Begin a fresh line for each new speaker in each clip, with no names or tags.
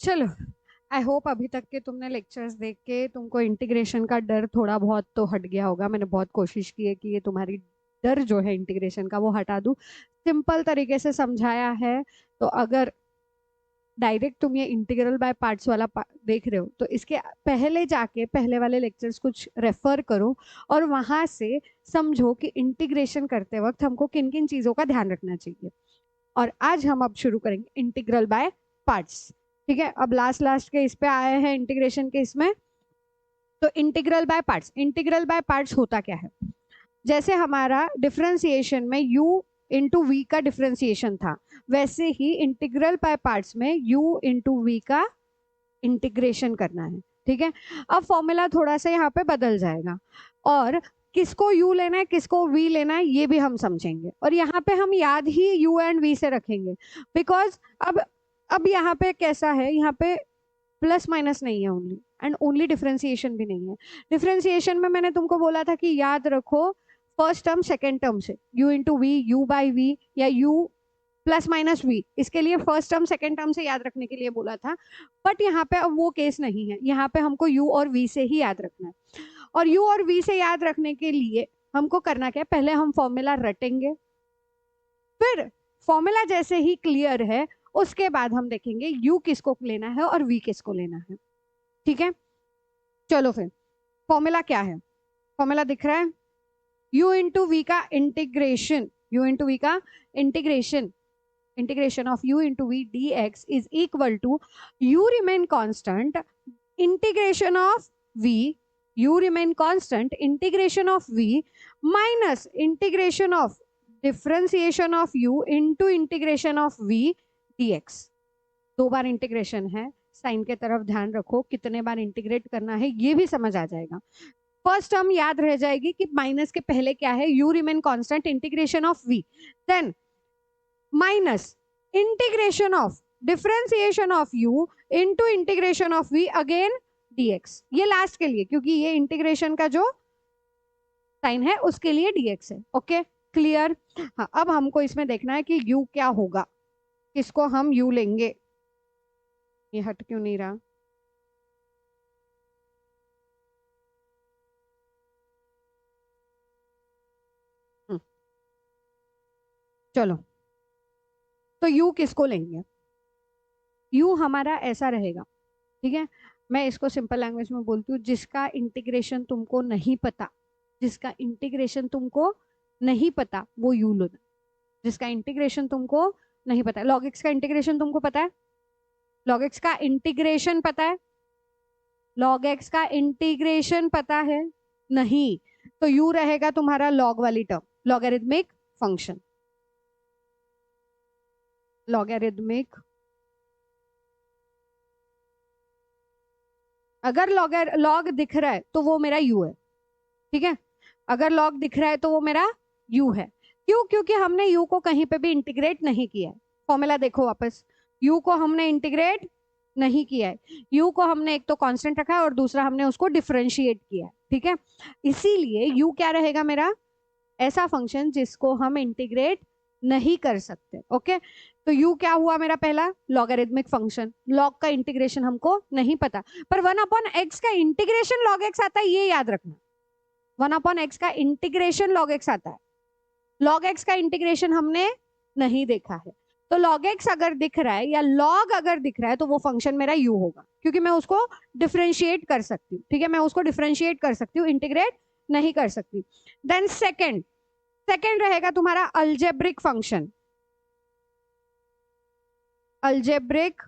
चलो, I hope अभी तक के तुमने लेक्चर्स देख के तुमको इंटीग्रेशन का डर थोड़ा बहुत तो हट गया होगा। मैंने बहुत कोशिश की है कि ये तुम्हारी डर जो है इंटीग्रेशन का वो हटा दूं, सिंपल तरीके से समझाया है। तो अगर डायरेक्ट तुम ये इंटीग्रल बाय पार्ट्स वाला देख रहे हो तो इसके पहले जाके पहले वाले लेक्चर्स कुछ रेफर करो और वहां से समझो कि इंटीग्रेशन करते वक्त हमको किन किन चीजों का ध्यान रखना चाहिए। और आज हम अब शुरू करेंगे इंटीग्रल बाय पार्ट्स। ठीक है, अब लास्ट लास्ट के इस पे आए हैं इंटीग्रेशन के इसमें। तो integral by parts, integral by parts होता क्या है? जैसे हमारा डिफरेंशिएशन में u इंटू वी का डिफरेंशिएशन था, वैसे ही इंटीग्रल बाय पार्ट्स में u इंटू वी का इंटीग्रेशन करना है। ठीक है, अब फॉर्मूला थोड़ा सा यहाँ पे बदल जाएगा और किसको u लेना है किसको v लेना है ये भी हम समझेंगे। और यहाँ पे हम याद ही u एंड v से रखेंगे बिकॉज अब यहाँ पे कैसा है, यहाँ पे प्लस माइनस नहीं है ओनली, एंड ओनली डिफरेंशिएशन भी नहीं है। डिफरेंशिएशन में मैंने तुमको बोला था कि याद रखो फर्स्ट टर्म सेकेंड टर्म से, u into v, u by v या u प्लस माइनस वी, इसके लिए फर्स्ट टर्म सेकेंड टर्म से याद रखने के लिए बोला था। बट यहाँ पे अब वो केस नहीं है, यहाँ पे हमको u और v से ही याद रखना है। और u और v से याद रखने के लिए हमको करना क्या है, पहले हम फॉर्मूला रटेंगे, फिर फॉर्मूला जैसे ही क्लियर है उसके बाद हम देखेंगे u किसको लेना है और v किसको लेना है। ठीक है, चलो फिर फॉर्मूला क्या है, फॉर्मूला दिख रहा है, u इंटू वी का इंटीग्रेशन, u इंटू वी का integration, integration of u into v dx is equal to u remain constant integration of v, u remain constant integration of v minus integration of differentiation of u into integration of v dx। दो बार integration है, sign के तरफ ध्यान रखो, कितने बार integrate करना है ये भी समझ आ जाएगा। फर्स्ट टर्म याद रह जाएगी कि माइनस के पहले क्या है, u remain constant integration of v, then minus integration of differentiation of u into integration of v again dx। ये लास्ट के लिए, क्योंकि ये इंटीग्रेशन का जो साइन है उसके लिए dx है। Okay clear. हाँ, अब हमको इसमें देखना है कि u क्या होगा, किसको हम u लेंगे। ये हट क्यों नहीं रहा, चलो तो u किसको लेंगे, u हमारा ऐसा रहेगा। ठीक है, मैं इसको सिंपल लैंग्वेज में बोलती हूँ, जिसका इंटीग्रेशन तुमको नहीं पता, जिसका इंटीग्रेशन तुमको नहीं पता वो u लो। जिसका इंटीग्रेशन तुमको नहीं पता, log x का इंटीग्रेशन तुमको पता है, log x का इंटीग्रेशन पता है, log x का इंटीग्रेशन पता है नहीं, तो u रहेगा तुम्हारा log वाली टर्म, लॉगरिथमिक फंक्शन, लॉगरिथमिक। अगर लॉग दिख रहा है तो वो मेरा u है। ठीक है, अगर लॉग दिख रहा है तो वो मेरा u है। क्यों? क्योंकि हमने u को कहीं पे भी इंटीग्रेट नहीं किया है। फॉर्मूला देखो वापस, u को हमने इंटीग्रेट नहीं किया है, u को हमने एक तो कांस्टेंट रखा है और दूसरा हमने उसको डिफरेंशिएट किया है। ठीक है, इसीलिए u क्या रहेगा मेरा, ऐसा फंक्शन जिसको हम इंटीग्रेट नहीं कर सकते। ओके, तो u क्या हुआ मेरा, पहला लॉगरिथमिक फंक्शन, लॉग का इंटीग्रेशन हमको नहीं पता, पर 1/x का इंटीग्रेशन लॉग x आता है, ये याद रखना। 1/x का इंटीग्रेशन log x आता है, log x का इंटीग्रेशन हमने नहीं देखा है। तो log x अगर दिख रहा है या log अगर दिख रहा है तो वो फंक्शन मेरा u होगा, क्योंकि मैं उसको डिफरेंशिएट कर सकती हूँ। ठीक है, मैं उसको डिफरेंशिएट कर सकती हूँ, इंटीग्रेट नहीं कर सकती। देन सेकेंड रहेगा तुम्हारा अल्जेब्रिक फंक्शन, अल्जेब्रिक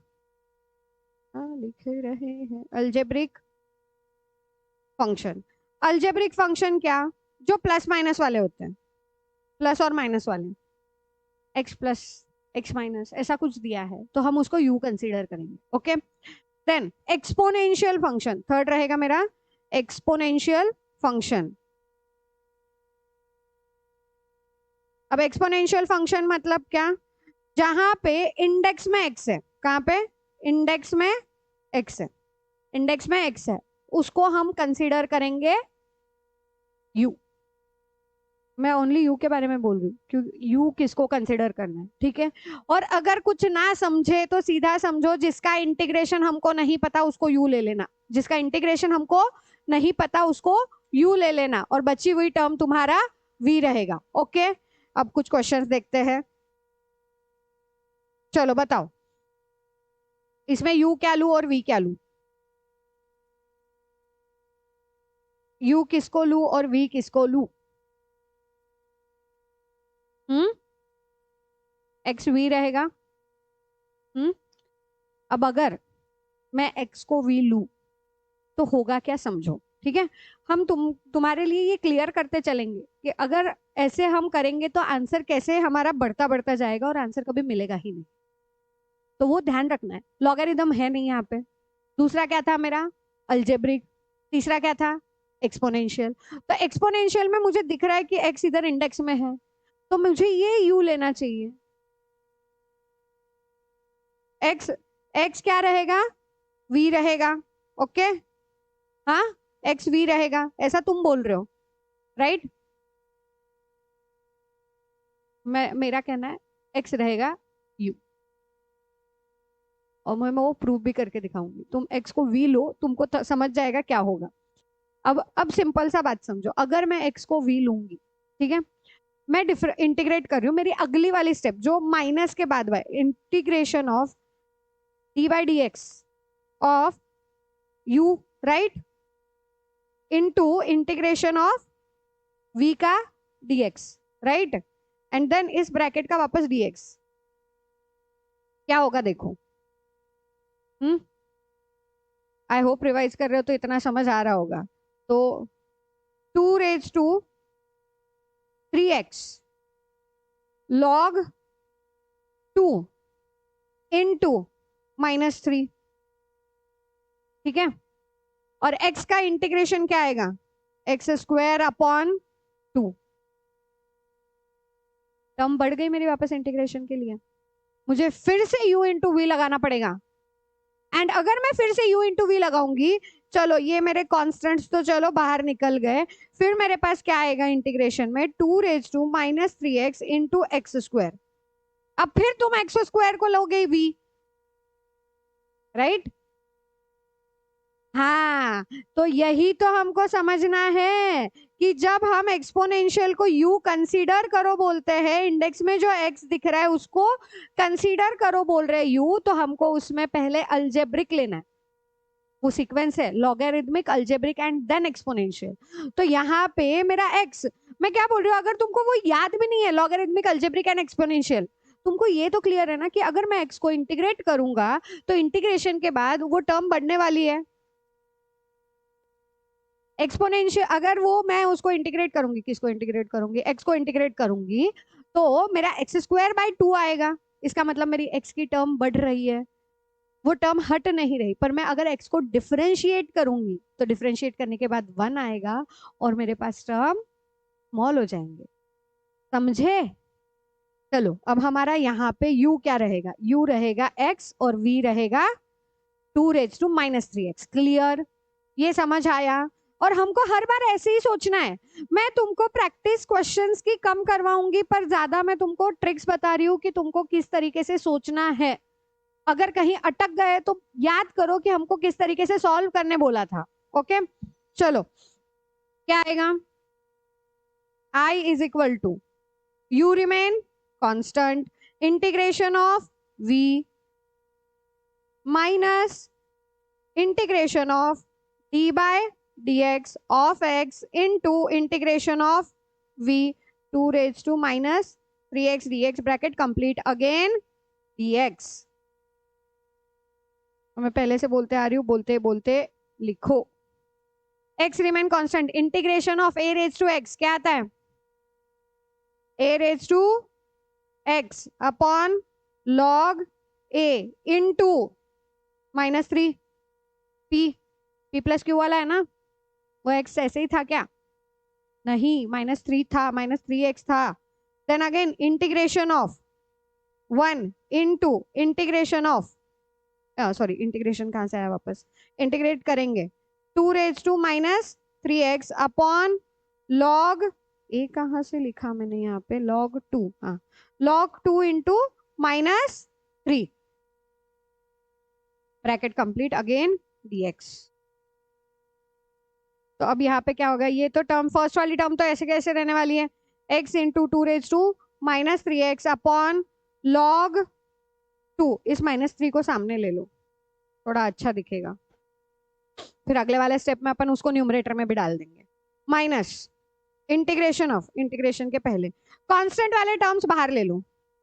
लिख रहे हैं, अल्जेब्रिक फंक्शन। अल्जेब्रिक फंक्शन क्या, जो प्लस माइनस वाले होते हैं, प्लस और माइनस वाले, x प्लस x माइनस ऐसा कुछ दिया है तो हम उसको u कंसीडर करेंगे। Okay, then exponential function, third रहेगा मेरा एक्सपोनेंशियल फंक्शन। अब एक्सपोनेंशियल फंक्शन मतलब क्या, जहां पे इंडेक्स में x है, कहां पे इंडेक्स में x है, इंडेक्स में x है, उसको हम कंसीडर करेंगे u। मैं ओनली यू के बारे में बोल रही हूँ, क्योंकि यू किसको कंसिडर करना है, ठीक है। और अगर कुछ ना समझे तो सीधा समझो, जिसका इंटीग्रेशन हमको नहीं पता उसको यू ले लेना, जिसका इंटीग्रेशन हमको नहीं पता उसको यू ले लेना, और बची हुई टर्म तुम्हारा वी रहेगा। ओके, अब कुछ क्वेश्चंस देखते हैं। चलो बताओ, इसमें यू क्या लू और वी क्या लू? यू किसको लू और वी किसको लू? एक्स वी रहेगा। हम्म अब अगर मैं एक्स को वी लू तो होगा क्या, समझो, ठीक है। हम तुम्हारे लिए ये क्लियर करते चलेंगे कि अगर ऐसे हम करेंगे तो आंसर कैसे हमारा बढ़ता बढ़ता जाएगा और आंसर कभी मिलेगा ही नहीं, तो वो ध्यान रखना है। लॉगरिदम है नहीं यहाँ पे। दूसरा क्या था मेरा? अल्जेब्रिक। तीसरा क्या था? एक्सपोनेंशियल। तो एक्सपोनेंशियल में मुझे दिख रहा है कि एक्स इधर इंडेक्स में है, तो मुझे ये यू लेना चाहिए। एक्स एक्स क्या रहेगा? वी रहेगा। ओके, हाँ, एक्स वी रहेगा, ऐसा तुम बोल रहे हो, राइट? मेरा कहना है एक्स रहेगा यू, और मैं वो प्रूव भी करके दिखाऊंगी। तुम एक्स को वी लो, तुमको समझ जाएगा क्या होगा। अब सिंपल सा बात समझो, अगर मैं एक्स को वी लूंगी, ठीक है, मैं इंटीग्रेट कर रही हूँ, मेरी अगली वाली स्टेप जो माइनस के बाद integration of d by D x of u, right, into integration of v का dx, राइट, एंड देन इस ब्रैकेट का वापस dx। क्या होगा देखो। आई होप रिवाइज कर रहे हो तो इतना समझ आ रहा होगा। तो 2 raised to 3x log 2 into -3, ठीक है। और x का इंटीग्रेशन क्या आएगा? X square upon 2। टर्म बढ़ गई मेरी वापस इंटीग्रेशन के लिए, मुझे फिर से u इंटू वी लगाना पड़ेगा। एंड अगर मैं फिर से u इंटू वी लगाऊंगी, चलो ये मेरे कॉन्स्टेंट्स तो चलो बाहर निकल गए, फिर मेरे पास क्या आएगा इंटीग्रेशन में? 2 raised to -3x into x square. अब फिर तुम एक्स स्क्वायर को लोगे v, राइट? हाँ, तो यही तो हमको समझना है कि जब हम एक्सपोनेंशियल को u कंसीडर करो बोलते हैं, इंडेक्स में जो x दिख रहा है उसको कंसीडर करो बोल रहे हैं u, तो हमको उसमें पहले अल्जेब्रिक लेना है। वो सीक्वेंस है logarithmic, algebraic and then exponential. तो यहाँ पे मेरा x, मैं क्या बोल रही हूँ, अगर तुमको वो याद भी नहीं है लॉगरिथमिक, अल्जेब्रिक एंड एक्सपोनेंशियल, तुमको ये तो क्लियर है ना कि अगर मैं x को इंटीग्रेट करूंगा तो इंटीग्रेशन के बाद वो टर्म बढ़ने वाली है। एक्सपोनेंशियल अगर वो मैं उसको इंटीग्रेट करूंगी, किसको इंटीग्रेट करूंगी? एक्स को इंटीग्रेट करूंगी, तो मेरा एक्स स्क्वायर बाई 2 आएगा। इसका मतलब मेरी एक्स की टर्म बढ़ रही है, वो टर्म हट नहीं रही। पर मैं अगर एक्स को डिफरेंशिएट करूंगी तो डिफरेंशिएट करने के बाद 1 आएगा और मेरे पास टर्म स्मॉल हो जाएंगे। समझे? चलो अब हमारा यहाँ पे u क्या रहेगा? u रहेगा x और v रहेगा 2 raised to -3x। क्लियर? ये समझ आया? और हमको हर बार ऐसे ही सोचना है। मैं तुमको प्रैक्टिस क्वेश्चंस की कम करवाऊंगी, पर ज्यादा मैं तुमको ट्रिक्स बता रही हूँ कि तुमको किस तरीके से सोचना है। अगर कहीं अटक गए तो याद करो कि हमको किस तरीके से सॉल्व करने बोला था। ओके, चलो क्या आएगा? I is equal to u remain constant, integration of v minus integration of d by dx of x into integration of v 2 raised to -3x dx bracket complete again dx। मैं पहले से बोलते आ रही हूँ, बोलते बोलते लिखो। x remain constant, integration of a raised to x क्या आता है? a raised to x upon log a into -3 p, p plus Q वाला है ना, वो x ऐसे ही था क्या? नहीं, -3 था, -3x था। Then again integration of 1 into integration of, sorry integration कहां से आया वापस, इंटीग्रेट करेंगे 2 raised to -3x upon log ए कहाँ से लिखा मैंने यहाँ पे, log 2, हाँ log 2 into -3 bracket complete again dx। तो अब यहाँ पे क्या होगा, ये तो टर्म फर्स्ट वाली टर्म तो ऐसे कैसे रहने वाली है, x इंटू 2⁻³ अपॉन log 2, इस -3 को सामने ले लो, थोड़ा अच्छा दिखेगा। फिर अगले वाले स्टेप में अपन उसको न्यूमरेटर में भी डाल देंगे, माइनस इंटीग्रेशन ऑफ, इंटीग्रेशन के पहले कांस्टेंट वाले टर्म्स बाहर ले लो।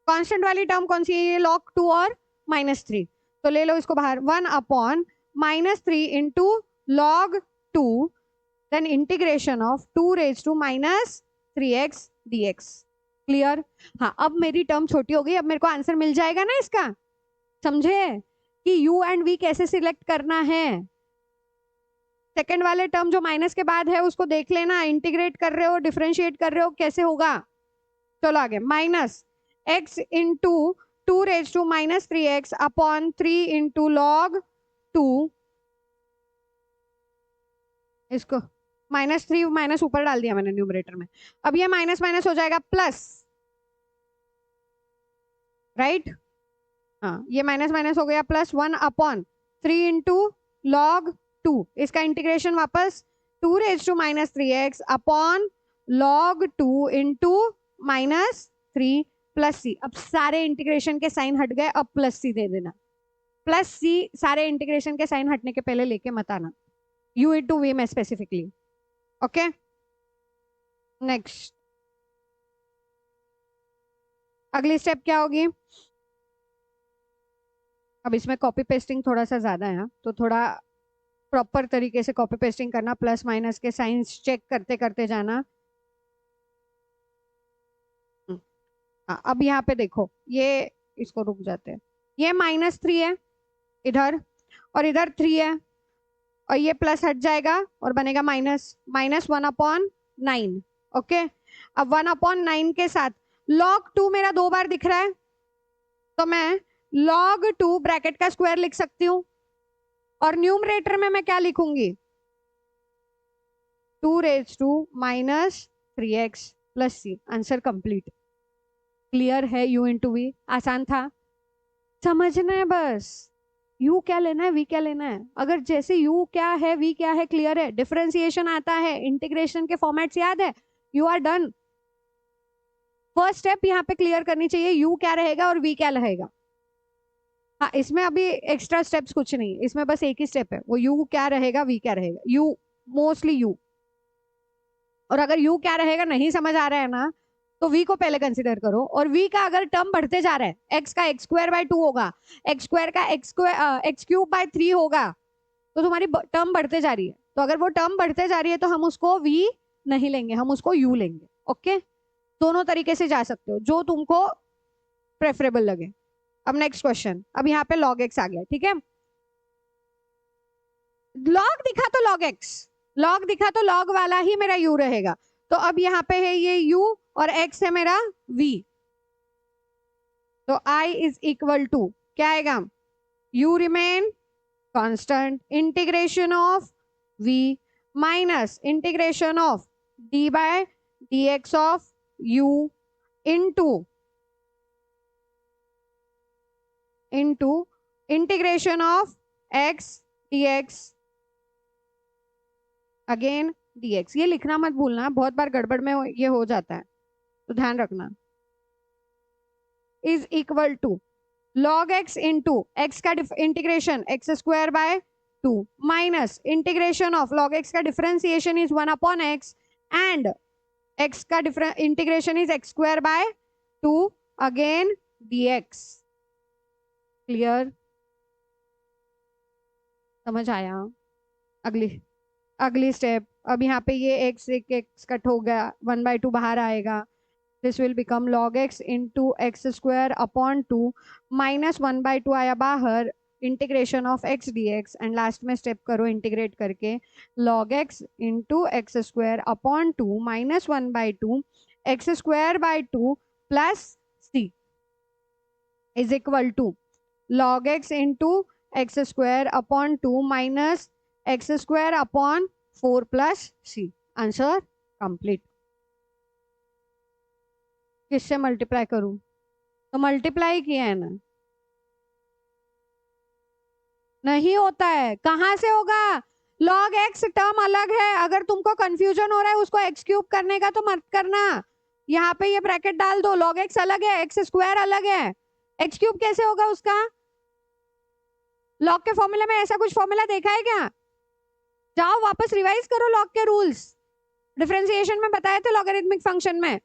कांस्टेंट वाली टर्म कौन सी है, ये log 2 और -3, तो ले लो इसको बाहर, 1 upon -3 into log 2, then integration of 2⁻³ dx। Clear? हाँ, अब मेरी टर्म छोटी हो गई, अब मेरे को आंसर मिल जाएगा ना इसका। समझे कि u एंड v कैसे सिलेक्ट करना है। सेकंड वाले टर्म जो माइनस के बाद है उसको देख लेना, इंटीग्रेट कर रहे हो, डिफरेंशिएट कर रहे हो, कैसे होगा। चलो आगे, minus x into 2⁻³ upon 3 into log 2, इसको -3 माइनस ऊपर डाल दिया मैंने न्यूमरेटर में। अब ये माइनस माइनस हो जाएगा प्लस, राइट? हाँ, ये माइनस माइनस हो गया प्लस, 1 अपॉन 3 इंटू log 2, इसका इंटीग्रेशन वापस 2⁻³ अपॉन log 2 इंटू -3 प्लस सी। अब सारे इंटीग्रेशन के साइन हट गए, अब प्लस सी दे देना, प्लस सी सारे इंटीग्रेशन के साइन हटने के पहले लेके मत आना, u इंटू वी में स्पेसिफिकली। ओके, नेक्स्ट अगली स्टेप क्या होगी। अब इसमें कॉपी पेस्टिंग थोड़ा सा ज्यादा है, तो थोड़ा प्रॉपर तरीके से कॉपी पेस्टिंग करना, प्लस माइनस के साइंस चेक करते करते जाना। अब यहाँ पे देखो, ये इसको रुक जाते हैं, ये -3 है इधर और इधर 3 है, और ये प्लस हट जाएगा और बनेगा माइनस, -1/9। ओके, अब 1/9 के साथ log 2 मेरा 2 बार दिख रहा है, तो मैं log 2 ब्रैकेट का स्क्वायर लिख सकती हूँ, और न्यूमरेटर में मैं क्या लिखूंगी, 2⁻³ plus C. Answer complete. Clear है, u इंटू वी, आसान था, समझना है बस। u क्या लेना है, v क्या लेना है। अगर जैसे u क्या है, v क्या है, क्लियर है, डिफरेंशिएशन आता है, इंटीग्रेशन के फॉर्मेट्स याद है, you are done. First step यहाँ पे क्लियर करनी चाहिए, u क्या रहेगा और v क्या रहेगा। हाँ, इसमें अभी एक्स्ट्रा स्टेप्स कुछ नहीं, इसमें बस एक ही स्टेप है, वो u क्या रहेगा, v क्या रहेगा। u मोस्टली u, और अगर u क्या रहेगा नहीं समझ आ रहा है ना, तो v को पहले कंसिडर करो, और v का अगर टर्म बढ़ते जा रहा है, x का x²/2 होगा, x² का x³/3 होगा, तो तुम्हारी टर्म बढ़ते जा रही है, तो अगर वो टर्म बढ़ते जा रही है तो हम उसको v नहीं लेंगे, हम उसको u लेंगे। ओके, दोनों तरीके से जा सकते हो, जो तुमको प्रेफरेबल लगे। अब नेक्स्ट क्वेश्चन, अब यहाँ पे log x आ गया, ठीक है। log दिखा तो log x, log दिखा तो log वाला ही मेरा u रहेगा, तो अब यहाँ पे है ये u और x है मेरा v, तो I इज इक्वल टू क्या आएगा, u remain constant, integration of v minus integration of d/dx of u into integration of x dx again dx। ये लिखना मत भूलना, बहुत बार गड़बड़ में ये हो जाता है, तो ध्यान रखना। Is equal to log x into x का integration x²/2 minus integration of log x का differentiation is 1/x and x का integration is x²/2 again dx। Clear, समझ आया। अगली स्टेप, अब यहाँ पे ये x कट हो गया, 1/2 बाहर आएगा, this will become log x into x²/2 minus 1/2 आया बाहर, integration of x dx, and last में स्टेप करो इंटीग्रेट करके, log x into x²/2 minus 1/2 x²/2 plus c is equal to log x into x²/2 minus x² upon 4 plus c। Answer complete. किससे multiply करूं? तो multiply किया है ना। नहीं होता है, कहाँ से होगा? लॉग एक्स टर्म अलग है, अगर तुमको कंफ्यूजन हो रहा है उसको एक्स क्यूब करने का तो मत करना। यहाँ पे ये ब्रैकेट डाल दो, लॉग एक्स अलग है, एक्स स्क्वायर अलग है, एक्स क्यूब कैसे होगा उसका? लॉग के फॉर्मूले में ऐसा कुछ फॉर्मूला देखा है क्या? जाओ वापस रिवाइज करो लॉग के रूल्स, डिफरेंशिएशन में बताए थे लॉगरिथमिक फंक्शन में,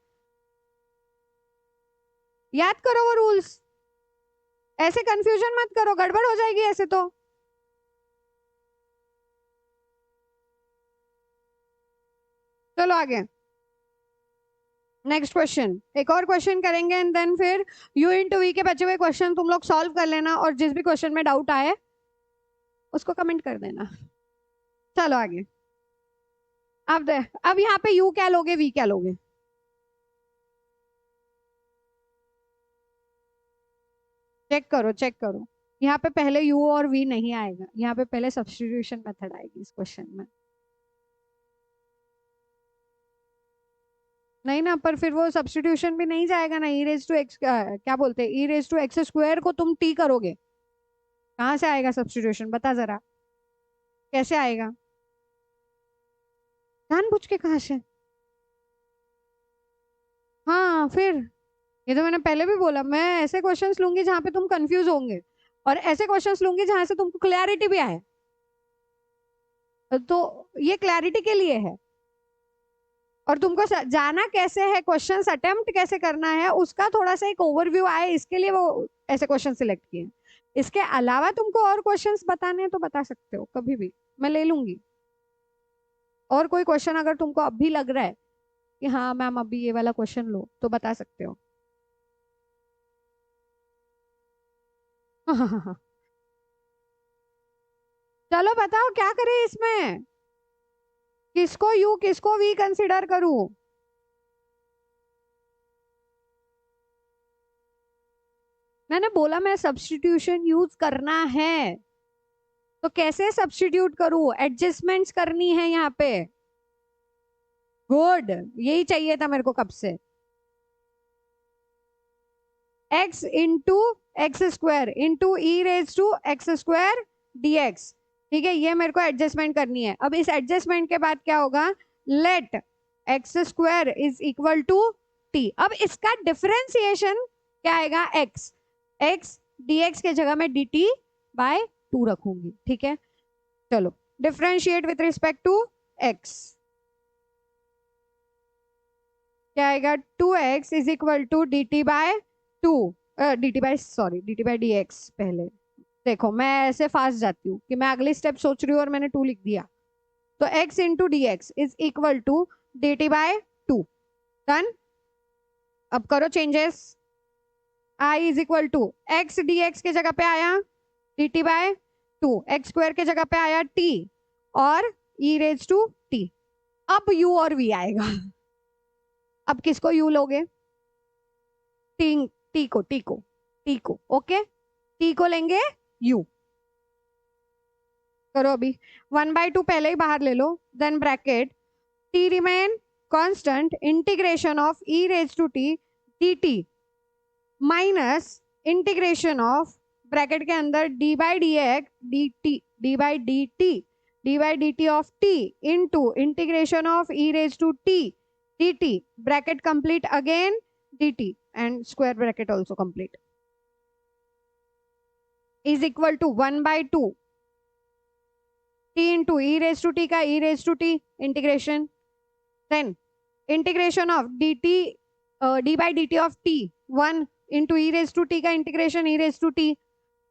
याद करो वो रूल्स। ऐसे कंफ्यूजन मत करो, गड़बड़ हो जाएगी ऐसे तो। चलो आगे, नेक्स्ट क्वेश्चन, एक और क्वेश्चन करेंगे एंड देन फिर यू इंटू वी के बचे हुए क्वेश्चन तुम लोग सॉल्व कर लेना, और जिस भी क्वेश्चन में डाउट आए उसको कमेंट कर देना। चलो आगे, अब यहाँ पे यू क्या लोगे, वी क्या लोगे? चेक करो चेक करो, यहाँ पे पहले यू और वी नहीं आएगा, यहाँ पे पहले सब्स्टिट्यूशन मेथड आएगी इस क्वेश्चन में। नहीं ना, पर फिर वो सब्स्टिट्यूशन भी नहीं जाएगा ना, ई रेज टू एक्स, क्या बोलते हैं, ई रेज टू एक्स स्क्वायर को तुम टी करोगे, कहाँ से आएगा सब्स्टिट्यूशन, बता जरा कैसे आएगा? जानबूझ के कहाँ से? हाँ फिर, ये तो मैंने पहले भी बोला, मैं ऐसे क्वेश्चंस लूंगी जहां पे तुम कंफ्यूज होंगे, और ऐसे क्वेश्चंस लूंगी जहां से तुमको क्लैरिटी भी आए। तो ये क्लैरिटी के लिए है, और तुमको जाना कैसे है, क्वेश्चंस अटेम्प्ट कैसे करना है, उसका थोड़ा सा एक ओवरव्यू आए, इसके लिए वो ऐसे क्वेश्चन सिलेक्ट किए। इसके अलावा तुमको और क्वेश्चंस बताने हैं तो बता सकते हो कभी भी, मैं ले लूंगी। और कोई क्वेश्चन अगर तुमको अभी लग रहा है कि हाँ मैम अभी ये वाला क्वेश्चन लो, तो बता सकते हो। चलो बताओ क्या करें इसमें, किसको यू किसको वी कंसिडर करूं? मैंने बोला मैं सब्स्टिट्यूशन यूज करना है, तो कैसे सब्स्टिट्यूट करूं, एडजस्टमेंट्स करनी है यहाँ पे। गुड, यही चाहिए था मेरे को कब से। X into x square into E raise to x square dx, ठीक है, ये मेरे को एडजस्टमेंट करनी है। अब इस एडजस्टमेंट के बाद क्या होगा, let x square is equal to t. अब इसका डिफरेंशिएशन क्या आएगा, एक्स, एक्स dx के जगह में dt बाय 2 रखूंगी, ठीक है। चलो differentiate with respect to x, क्या आएगा, 2x is equal to d t by 2, d t by sorry d t by d x. पहले देखो मैं ऐसे फास्ट जाती हूँ कि मैं अगली स्टेप सोच रही हूँ और मैंने 2 लिख दिया, तो x into d x is equal to d t by 2, done. अब करो changes, i is equal to x d x के जगह पे आया d t by 2, x square के जगह पे आया t, और e रेज टू t। अब u और v आएगा। अब किसको u लोगे, टी, टी को ओके, टी को लेंगे u। करो अभी, 1/2 पहले ही बाहर ले लो, then bracket t remain constant, integration of e raise to t dt minus integration of bracket के अंदर d by D X dt, d by D T of t into integration of e raise to t dt, bracket complete again dt and square bracket also complete, is equal to 1/2 t into e raised to t का e raised to t integration, then integration of dt d by dt of t 1 into e raised to t का integration e raised to t।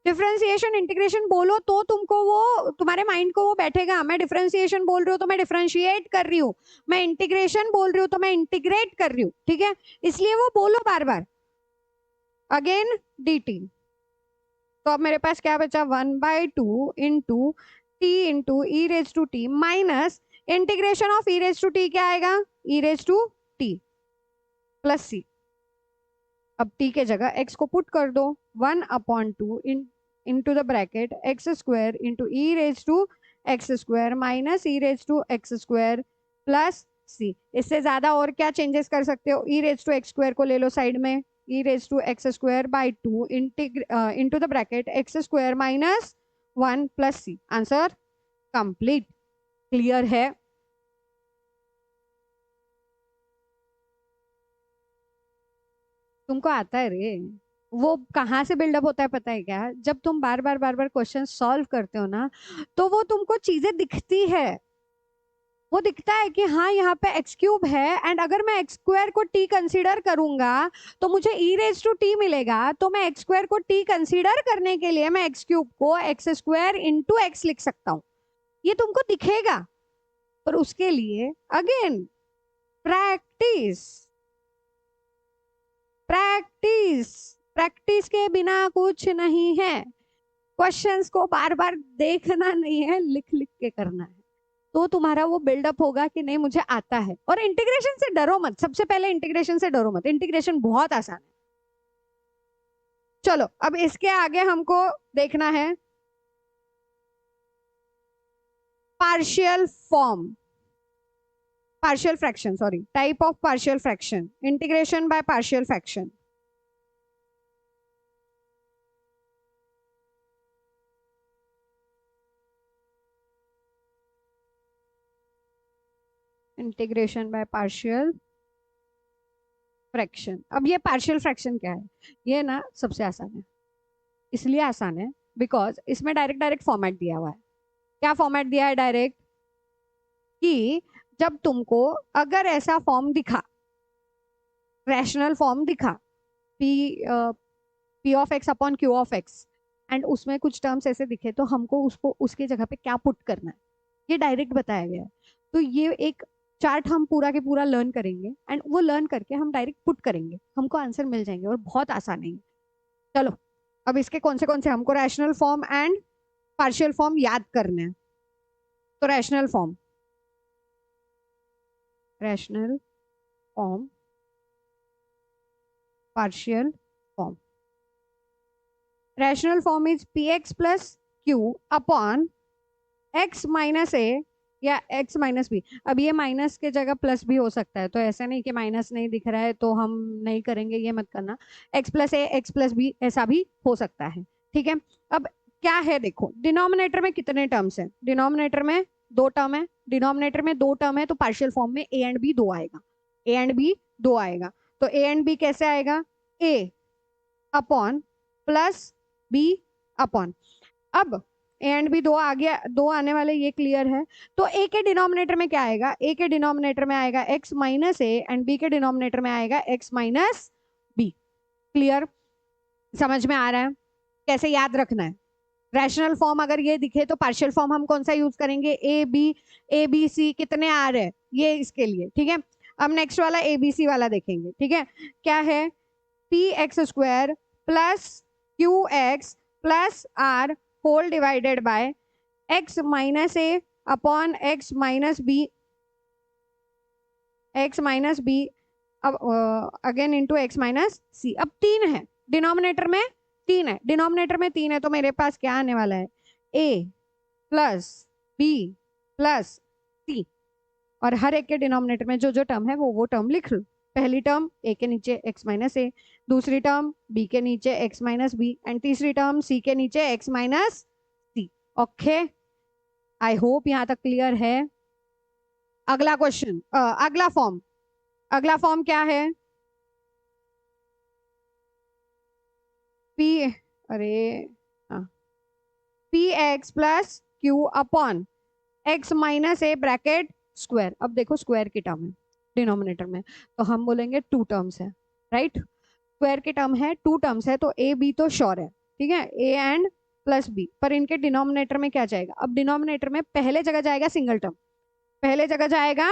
Differentiation integration बोलो तो तुमको वो, तुम्हारे mind को वो बैठेगा, मैं डिफरेंशिएशन बोल रही हूँ तो मैं डिफरेंशिएट कर रही हूँ, मैं इंटीग्रेशन बोल रही हूँ तो मैं इंटीग्रेट कर रही हूँ, ठीक है, इसलिए वो बोलो बार बार। अगेन dt, तो अब मेरे पास क्या बचा, 1/2 into t into E raise to t minus integration of e raise to t, क्या आएगा, e raise to t plus सी। अब टी के जगह एक्स को पुट कर दो, 1/2 into the bracket X square into E raise to x square minus E raise to x square plus C. इससे ज्यादा और क्या चेंजेस कर सकते हो? E raise to x square को ले लो साइड में, E raise to x square by 2 into the bracket X square minus 1 plus C. Answer complete. Clear है? तुमको आता है रे। वो कहाँ से बिल्डअप होता है पता है क्या? जब तुम बार बार क्वेश्चन सॉल्व करते हो ना, तो वो तुमको चीजें दिखती है। वो दिखता है कि हाँ यहाँ पे एक्स क्यूब है, एंड अगर मैं एक्स स्क्वायर को टी कंसीडर करूंगा तो मुझे ई रेज टू टी मिलेगा। तो मैं एक्स स्क्वायर को टी कंसीडर करने के लिए मैं एक्स क्यूब को एक्स स्क्वायर इंटू एक्स लिख सकता हूँ। ये तुमको दिखेगा, पर उसके लिए अगेन प्रैक्टिस। प्रैक्टिस, प्रैक्टिस के बिना कुछ नहीं है। क्वेश्चंस को बार बार देखना नहीं है, लिख लिख के करना है। तो तुम्हारा वो बिल्डअप होगा कि नहीं मुझे आता है। और इंटीग्रेशन से डरो मत, सबसे पहले इंटीग्रेशन से डरो मत, इंटीग्रेशन बहुत आसान है। चलो अब इसके आगे हमको देखना है partial form, partial fraction, sorry, type of partial fraction, integration by partial fraction. Integration by partial fraction. अब ये पार्शियल फ्रैक्शन क्या है? ये ना सबसे आसान है। इसलिए आसान है बिकॉज इसमें डायरेक्ट डायरेक्ट फॉर्मेट दिया हुआ है। क्या फॉर्मेट दिया है डायरेक्ट? कि जब तुमको अगर ऐसा फॉर्म दिखा, रैशनल फॉर्म दिखा, P P of x upon Q of x, and उसमें कुछ टर्म्स ऐसे दिखे, तो हमको उसको उसके जगह पे क्या पुट करना है, ये डायरेक्ट बताया गया है। तो ये एक चार्ट हम पूरा के पूरा लर्न करेंगे, एंड वो लर्न करके हम डायरेक्ट पुट करेंगे, हमको आंसर मिल जाएंगे, और बहुत आसान है। चलो अब इसके कौन से हमको rational form and partial form याद करने हैं। तो rational form, rational form, partial form. Rational form is P X plus Q upon x minus A या एक्स माइनस बी। अब ये माइनस के जगह प्लस भी हो सकता है, तो ऐसा नहीं कि माइनस नहीं दिख रहा है तो हम नहीं करेंगे, ये मत करना। एक्स प्लस ए, एक्स प्लस बी, ऐसा भी हो सकता है। ठीक है, अब क्या है देखो, डिनोमिनेटर में कितने टर्म्स हैं? डिनोमिनेटर में दो टर्म है। डिनोमिनेटर में दो टर्म है तो पार्शियल फॉर्म में ए एंड बी दो आएगा, ए एंड बी दो आएगा। तो ए एंड बी कैसे आएगा? ए अपॉन प्लस बी अपॉन, अब ए एंड बी दो आ गया, दो आने वाले, ये क्लियर है। तो ए के डिनोमिनेटर में क्या आएगा? ए के डिनोमिनेटर में आएगा x minus a, and b के डिनोमिनेटर में आएगा एक्स माइनस बी। क्लियर? समझ में आ रहा है कैसे याद रखना है? रैशनल फॉर्म अगर ये दिखे तो पार्शियल फॉर्म हम कौन सा यूज करेंगे? ए बी सी कितने आ रहे हैं ये इसके लिए। ठीक है, अब नेक्स्ट वाला ए बी सी वाला देखेंगे। ठीक है, क्या है? P x square plus q x plus r whole divided by x minus a upon x minus b, x minus b, अब again into x minus c. अब तीन है डिनोमिनेटर में, तीन है डिनोमिनेटर में, तीन है, तो मेरे पास क्या आने वाला है? ए प्लस बी प्लस सी, और हर एक के डिनोमिनेटर में जो जो टर्म है वो टर्म लिख लो। पहली टर्म ए के नीचे एक्स माइनस ए, दूसरी टर्म बी के नीचे एक्स माइनस बी, एंड तीसरी टर्म सी के नीचे x minus c. Okay, I hope यहां तक क्लियर है। अगला क्वेश्चन, अगला फॉर्म, अगला फॉर्म क्या है? पी, अरे P X plus Q upon x minus ए ब्रैकेट स्क्वायर। अब देखो स्क्वायर की टर्म है डिनोमिनेटर में, तो हम बोलेंगे टू टर्म्स है, राइट? स्क्वायर की टर्म है, टू टर्म्स है, तो ए बी तो श्योर है। ठीक है, ए एंड प्लस बी, पर इनके डिनोमिनेटर में क्या जाएगा? अब डिनोमिनेटर में पहले जगह जाएगा सिंगल टर्म, पहले जगह जाएगा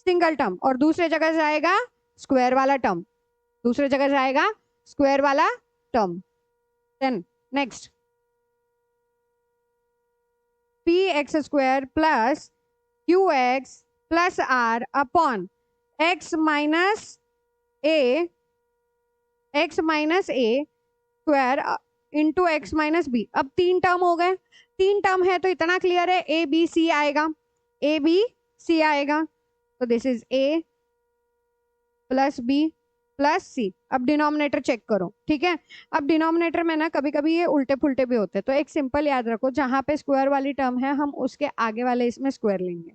सिंगल टर्म, और दूसरे जगह जाएगा स्क्वायर वाला टर्म, दूसरे जगह जाएगा स्क्वायर वाला term. Then next, p x square plus q x plus r upon x minus a, x minus a square into x minus b. अब तीन टर्म हो गए, तीन टर्म है तो इतना क्लियर है, ए बी सी आएगा, ए बी सी आएगा। तो this is A plus B plus सी। अब डिनोमिनेटर चेक करो, ठीक है। अब डिनोमिनेटर में ना कभी कभी ये उल्टे पुल्टे भी होते हैं, तो एक सिंपल याद रखो, जहां पे स्क्वायर वाली टर्म है हम उसके आगे वाले इसमें स्क्वायर लेंगे।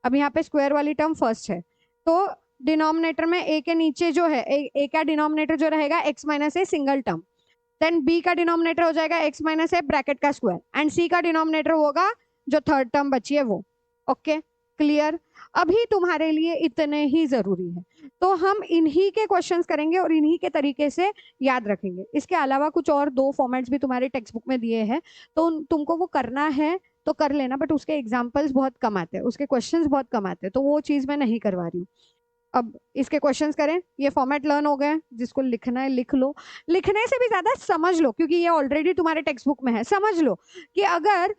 अब यहाँ पे स्क्वायर वाली टर्म फर्स्ट है, तो डिनोमिनेटर में ए के नीचे जो है ए का डिनोमिनेटर जो रहेगा x minus a single term, then b का डिनोमिनेटर हो जाएगा एक्स माइनस ए ब्रैकेट का स्क्वायर, एंड सी का डिनोमिनेटर होगा जो थर्ड टर्म बची है वो। Okay, clear. अभी तुम्हारे लिए इतने ही जरूरी है, तो हम इन्हीं के क्वेश्चंस करेंगे और इन्हीं के तरीके से याद रखेंगे। इसके अलावा कुछ और दो फॉर्मेट्स भी तुम्हारे टेक्स्ट बुक में दिए हैं, तो तुमको वो करना है तो कर लेना, बट उसके एग्जाम्पल्स बहुत कम आते हैं, उसके क्वेश्चंस बहुत कम आते हैं, तो वो चीज मैं नहीं करवा रही हूँ। अब इसके क्वेश्चंस करें, ये फॉर्मेट लर्न हो गए, जिसको लिखना है लिख लो। लिखने से भी ज्यादा समझ लो, क्योंकि ये ऑलरेडी तुम्हारे टेक्स्ट बुक में है। समझ लो कि अगर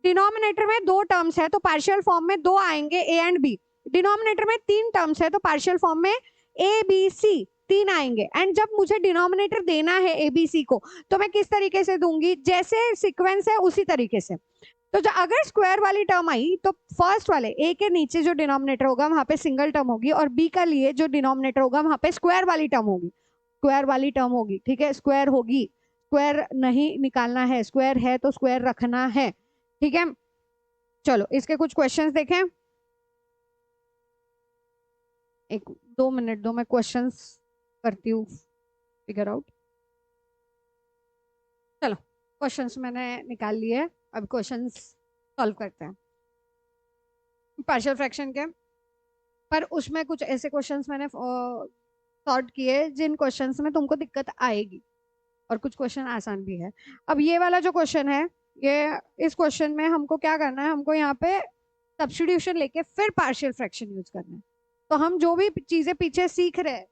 डिनोमिनेटर में दो टर्म्स है तो पार्शियल फॉर्म में दो आएंगे ए एंड बी, डिनोमिनेटर में तीन टर्म्स है तो पार्शियल फॉर्म में ए बी सी तीन आएंगे। एंड जब मुझे डिनोमिनेटर देना है ए बी सी को, तो मैं किस तरीके से दूंगी, जैसे सीक्वेंस है उसी तरीके से। तो जो अगर स्क्वायर वाली टर्म आई तो फर्स्ट वाले ए के नीचे जो डिनोमिनेटर होगा वहां पे सिंगल टर्म होगी, और बी का लिए जो डिनोमिनेटर होगा वहां पे स्क्वायर वाली टर्म होगी, स्क्वायर वाली टर्म होगी, ठीक है, स्क्वायर होगी। स्क्वायर नहीं निकालना है, स्क्वायर है तो स्क्वायर रखना है, ठीक है। चलो इसके कुछ क्वेश्चंस देखें। एक 2 मिनट दो, मैं क्वेश्चंस करती हूँ फिगर आउट। चलो क्वेश्चंस मैंने निकाल लिए, अब क्वेश्चंस सॉल्व करते हैं पार्शियल फ्रैक्शन के। पर उसमें कुछ ऐसे क्वेश्चंस मैंने सॉर्ट किए जिन क्वेश्चंस में तुमको दिक्कत आएगी, और कुछ क्वेश्चन आसान भी है। अब ये वाला जो क्वेश्चन है, ये इस क्वेश्चन में हमको क्या करना है, हमको यहाँ पे सब्स्टिट्यूशन लेके फिर पार्शियल फ्रैक्शन यूज करना है। तो हम जो भी चीजें पीछे सीख रहे हैं,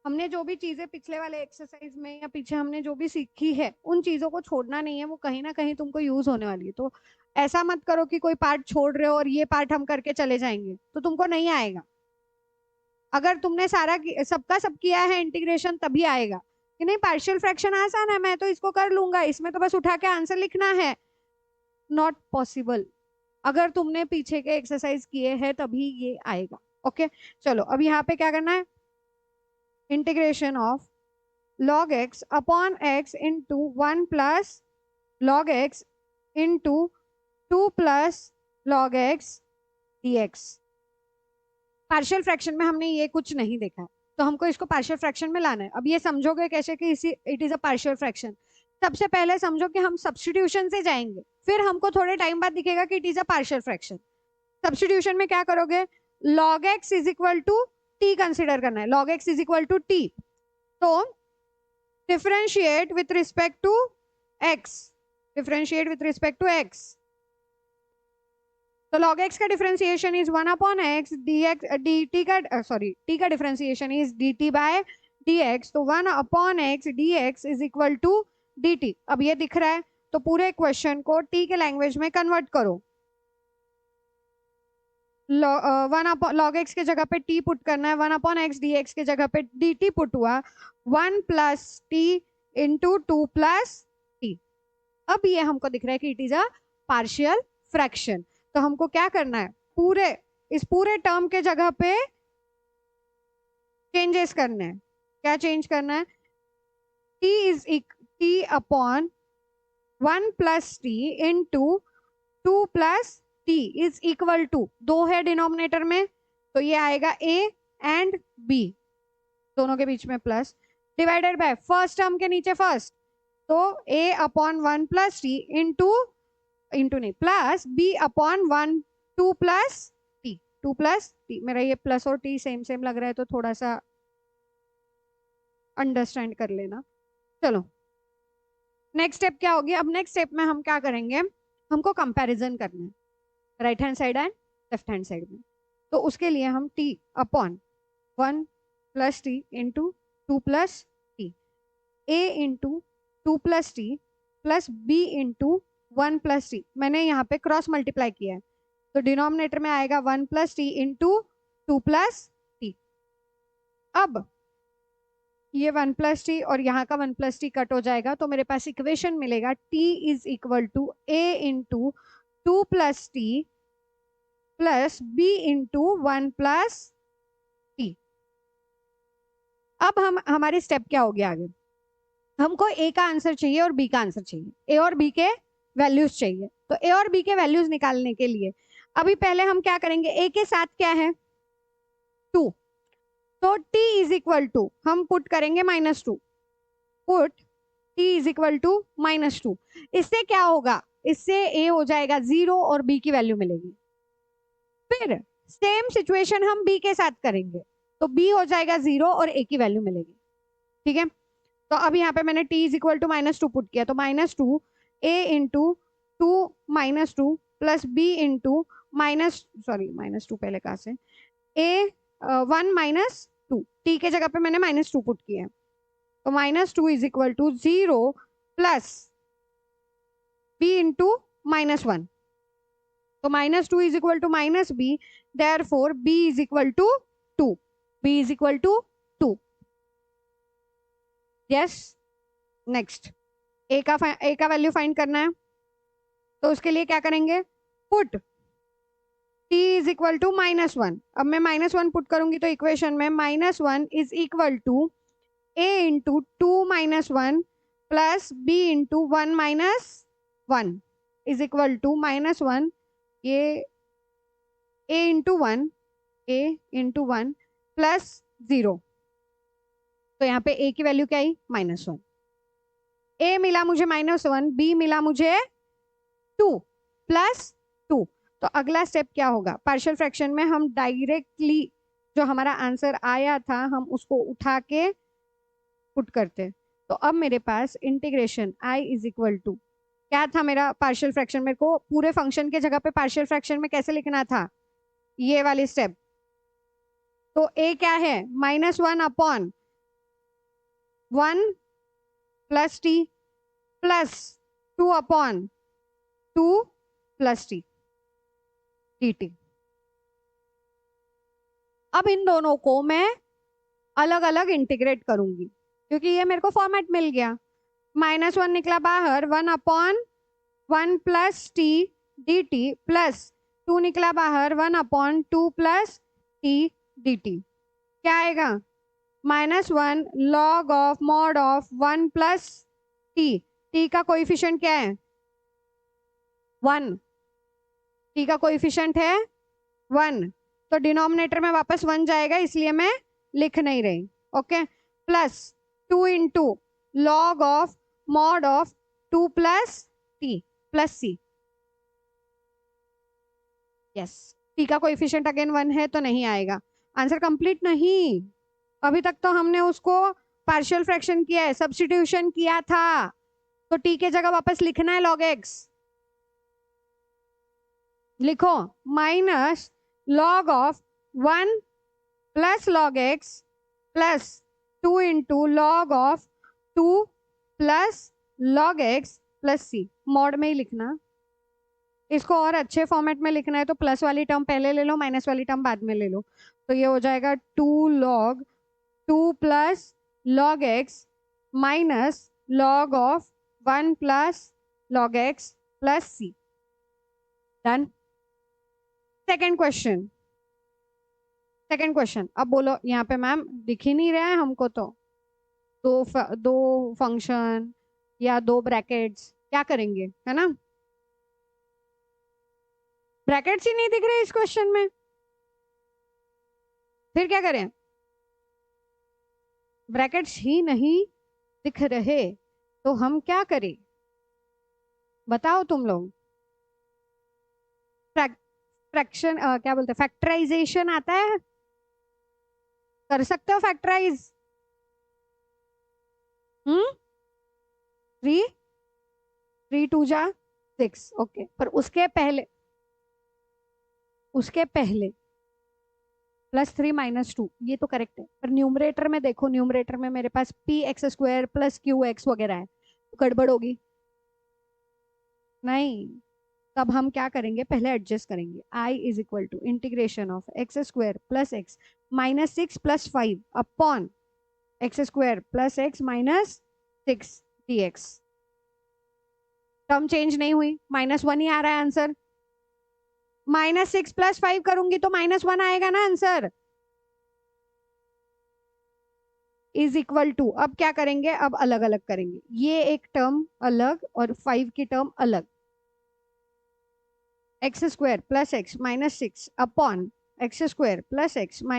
हमने जो भी चीजें पिछले वाले एक्सरसाइज में या पीछे हमने जो भी सीखी है, उन चीजों को छोड़ना नहीं है, वो कहीं ना कहीं तुमको यूज होने वाली है। तो ऐसा मत करो कि कोई पार्ट छोड़ रहे हो और ये पार्ट हम करके चले जाएंगे, तो तुमको नहीं आएगा। अगर तुमने सारा सबका सब किया है इंटीग्रेशन, तभी आएगा कि नहीं पार्शियल फ्रैक्शन आसान है, मैं तो इसको कर लूंगा, इसमें तो बस उठा के आंसर लिखना है। Not possible. अगर तुमने पीछे के एक्सरसाइज किए हैं तभी ये आएगा। ओके, चलो अब यहाँ पे क्या करना है, integration of log x upon x into 1 plus log x into 2 plus log x dx। Partial fraction में हमने ये कुछ नहीं देखा है, तो हमको इसको पार्शियल फ्रैक्शन में लाना है। अब ये समझोगे कैसे कि इसी it is a partial fraction. सबसे पहले समझो कि हम सब्स्टिट्यूशन से जाएंगे, फिर हमको थोड़े टाइम बाद दिखेगा कि it is a partial fraction. Substitution में क्या करोगे, log x is equal to t consider करना है, log x is equal to t। तो differentiate with respect to x, differentiate with respect to x। तो log x का differentiation is 1 upon x, dx dt का sorry t का differentiation is dt by dx, तो 1 upon x dx is equal to dt। अब ये दिख रहा है, तो पूरे क्वेश्चन को t के लैंग्वेज में कन्वर्ट करो। log x के जगह पे t पुट करना है, 1 अपॉन x dx के जगह पे dt पुट हुआ, 1 plus t into 2 plus t। अब ये हमको दिख रहा है कि it is a partial fraction. तो हमको क्या करना है, इस पूरे टर्म के जगह पे चेंजेस करने हैं। क्या चेंज करना है, t upon 1 plus t into 2 plus t is equal to, दो है डिनोमिनेटर में तो ये आएगा a एंड b, दोनों के बीच में plus, divided by first term के नीचे फर्स्ट, तो a upon 1 plus t into नहीं plus b upon 1 2 plus t। मेरा ये प्लस और t सेम सेम लग रहा है, तो थोड़ा सा अंडरस्टैंड कर लेना। चलो नेक्स्ट स्टेप क्या होगी, अब नेक्स्ट स्टेप में हम क्या करेंगे, हमको कंपैरिजन करना है right hand side and left hand side में। तो उसके लिए हम t upon 1 plus t into 2 plus t, a into 2 plus t plus b into 1 plus t, मैंने यहाँ पे क्रॉस मल्टीप्लाई किया है, तो डिनोमिनेटर में आएगा 1 plus t into 2 plus t। अब ये 1 प्लस टी और यहाँ का 1 प्लस टी कट हो जाएगा, तो मेरे पास इक्वेशन मिलेगा t is equal to a into 2 plus t plus B into 1 plus t. अब हमारे स्टेप क्या हो गया आगे? हमको ए का आंसर चाहिए और बी का आंसर चाहिए, ए और बी के वैल्यूज चाहिए। तो ए और बी के वैल्यूज निकालने के लिए अभी पहले हम क्या करेंगे, ए के साथ क्या है 2, तो t इज इक्वल टू हम पुट करेंगे -2, put t is equal to -2। इससे क्या होगा, इससे a हो जाएगा 0 और b की वैल्यू मिलेगी। फिर सेम सिचुएशन हम b के साथ करेंगे, तो b हो जाएगा 0 और a की वैल्यू मिलेगी। ठीक है, तो अब यहाँ पे मैंने t is equal to -2 put किया, तो -2 a into 2 -2 plus b into -2 पहले कहा से a 1 -2, t के जगह पे मैंने -2 पुट किया है, तो -2 is equal to 0 plus b into -1, तो -2 is equal to -b, therefore b is equal to 2, b is equal to 2। Yes, next a का वैल्यू फाइंड करना है, तो उसके लिए क्या करेंगे, put t is equal to -1। अब मैं -1 पुट करूंगी तो इक्वेशन में -1 is equal to a into 2 -1 plus b into 1 -1 is equal to -1, ये a इंटू 1 प्लस 0, तो यहाँ पे a की वैल्यू क्या आई -1, a मिला मुझे -1, b मिला मुझे 2 प्लस 2। तो अगला स्टेप क्या होगा, पार्शियल फ्रैक्शन में हम डायरेक्टली जो हमारा आंसर आया था हम उसको उठा के पुट करते। तो अब मेरे पास integration i is equal to क्या था मेरा पार्शियल फ्रैक्शन, मेरे को पूरे फंक्शन के जगह पे पार्शियल फ्रैक्शन में कैसे लिखना था, ये वाली स्टेप। तो a क्या है -1 upon 1 plus t plus 2 upon 2 plus t dt। अब इन दोनों को मैं अलग अलग इंटीग्रेट करूंगी, क्योंकि ये मेरे को फॉर्मेट मिल गया। -1 निकला बाहर, 1 upon 1 plus T d T plus 2 निकला बाहर, 1 upon 2 plus T d T. क्या आएगा, -1 log of mod of 1 plus T, T का कोएफिशिएंट क्या है 1, टी का कोएफिशिएंट है 1, तो डिनोमिनेटर में वापस 1 जाएगा, इसलिए मैं लिख नहीं रही। Okay, plus 2 into log of mod of 2 plus t plus c. Yes, t का कोएफिशिएंट अगेन 1 है तो नहीं आएगा, आंसर कंप्लीट नहीं। अभी तक तो हमने उसको पार्शियल फ्रैक्शन किया है, सब्स्टिट्यूशन किया था, तो टी के जगह वापस लिखना है log x। लिखो minus log of 1 plus log x plus 2 into log of 2 plus log x plus C. Mod में ही लिखना, इसको और अच्छे फॉर्मेट में लिखना है तो प्लस वाली टर्म पहले ले लो, माइनस वाली टर्म बाद में ले लो। तो ये हो जाएगा 2 log 2 plus log x minus log of 1 plus log x plus सी। डन। सेकेंड क्वेश्चन, अब बोलो, यहाँ पे मैम दिख ही नहीं रहा है हमको, तो दो फंक्शन या 2 ब्रैकेट्स, क्या करेंगे, है ना, ब्रैकेट्स ही नहीं दिख रहे इस क्वेश्चन में, फिर क्या करें, ब्रैकेट्स ही नहीं दिख रहे तो हम क्या करें, बताओ तुम लोग। फ्रैक्शन क्या बोलते हैं, फैक्टराइजेशन आता है, कर सकते हो फैक्टराइज? 3 2 जा 6, ओके, पर उसके पहले +3 -2 ये तो करेक्ट है, पर न्यूमरेटर में देखो, न्यूमरेटर में मेरे पास px² प्लस qx वगैरह है, तो गड़बड़ होगी नहीं। तब हम क्या करेंगे, पहले एडजस्ट करेंगे। i is equal to integration of x² plus x -6 plus 5 upon x² plus x minus 6 dx। Term change नहीं हुई, -1 ही आ रहा है आंसर, -6 + 5 करूंगी तो -1 आएगा ना आंसर। इज इक्वल टू, अब क्या करेंगे, अब अलग अलग करेंगे, ये एक टर्म अलग और 5 की टर्म अलग। x² + x - 6 upon x² + x -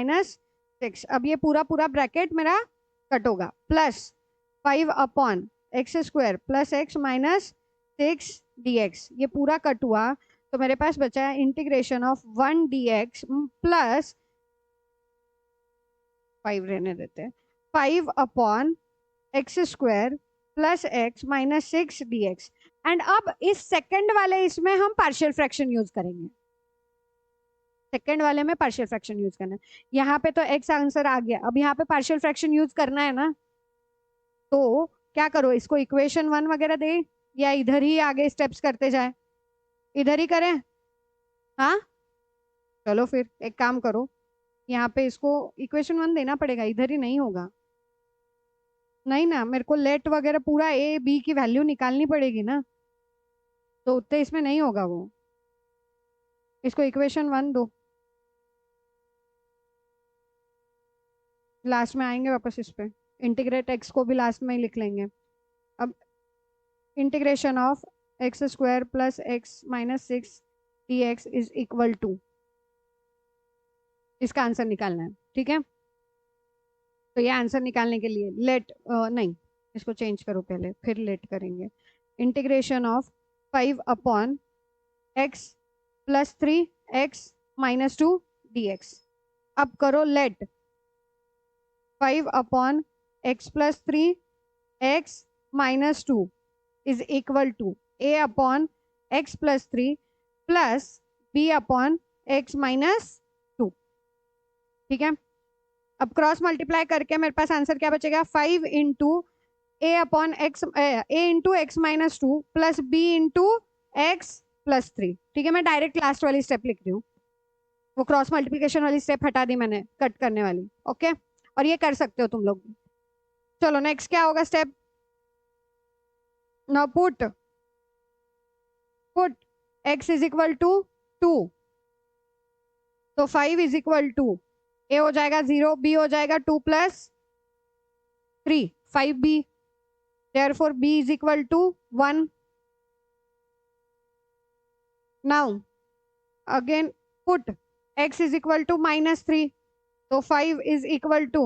6। अब ये पूरा पूरा ब्रैकेट मेरा कट होगा, plus 5 upon x² + x - 6 dx। ये पूरा कट हुआ तो मेरे पास बचा है इंटीग्रेशन ऑफ 1 dx प्लस 5 रहने देते हैं, 5 upon x² + x - 6 dx। And अब इस सेकंड वाले इसमें हम पार्शियल फ्रैक्शन यूज करेंगे, सेकंड वाले में पार्शियल फ्रैक्शन यूज करना है। यहाँ पे तो x आंसर आ गया, अब यहाँ पे पार्शियल फ्रैक्शन यूज करना है ना, तो क्या करो, इसको इक्वेशन 1 वगैरह दे या इधर ही आगे स्टेप्स करते जाए, इधर ही करें। हाँ चलो फिर एक काम करो, यहाँ पे इसको इक्वेशन 1 देना पड़ेगा, इधर ही नहीं होगा। नहीं ना, मेरे को लेट वगैरह पूरा ए बी की वैल्यू निकालनी पड़ेगी ना, तो उतने इसमें नहीं होगा वो। इसको इक्वेशन 1 दो, लास्ट में आएंगे वापस इस पे, इंटीग्रेट एक्स को भी लास्ट में ही लिख लेंगे। अब integration of x² + x - 6 dx is equal to, इसका आंसर निकालना है, ठीक है। तो ये आंसर निकालने के लिए लेट नहीं, इसको चेंज करो पहले फिर लेट करेंगे। Integration of 5 upon x + 3 x - 2 dx। अब करो let 5 upon x + 3 x - 2 is equal to a upon x + 3 plus b upon x - 2, ठीक है। अब क्रॉस मल्टीप्लाई करके मेरे पास आंसर क्या बचेगा, 5 into a upon x, a into x - 2 plus b into x + 3, ठीक है। मैं डायरेक्ट लास्ट वाली स्टेप लिख रही हूँ, वो क्रॉस मल्टीप्लिकेशन वाली स्टेप हटा दी मैंने, कट करने वाली, ओके। और ये कर सकते हो तुम लोग। चलो नेक्स्ट क्या होगा step, now put x is equal to 2, तो 5 इज इक्वल टू a हो जाएगा 0, b हो जाएगा 2 + 3 5b, therefore b is equal to 1। now again put x is equal to -3, तो 5 is equal to,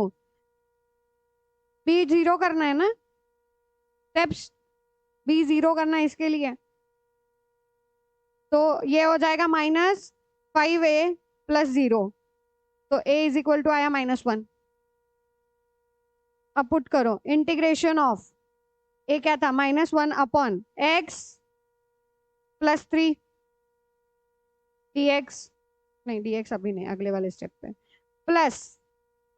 b 0 करना है ना, स्टेप्स b 0 करना है इसके लिए, तो ये हो जाएगा -5a + 0, तो a इज इक्वल टू आया -1। अब पुट करो इंटीग्रेशन ऑफ a क्या था, -1 अपॉन x + 3 dx, नहीं dx अभी नहीं, अगले वाले स्टेप पे, प्लस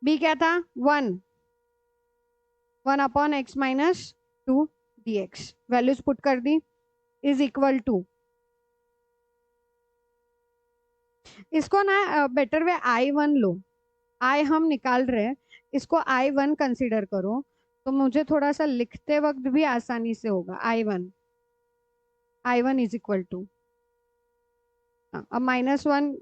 b क्या था 1 upon x - 2 dx। Values put कर दी, इज इक्वल टू, इसको ना better way I1 low, I हम निकाल रहे हैं, इसको I1 कंसीडर करो, तो मुझे थोड़ा सा लिखते वक्त भी आसानी से होगा। I1 इज इक्वल टू, अब -1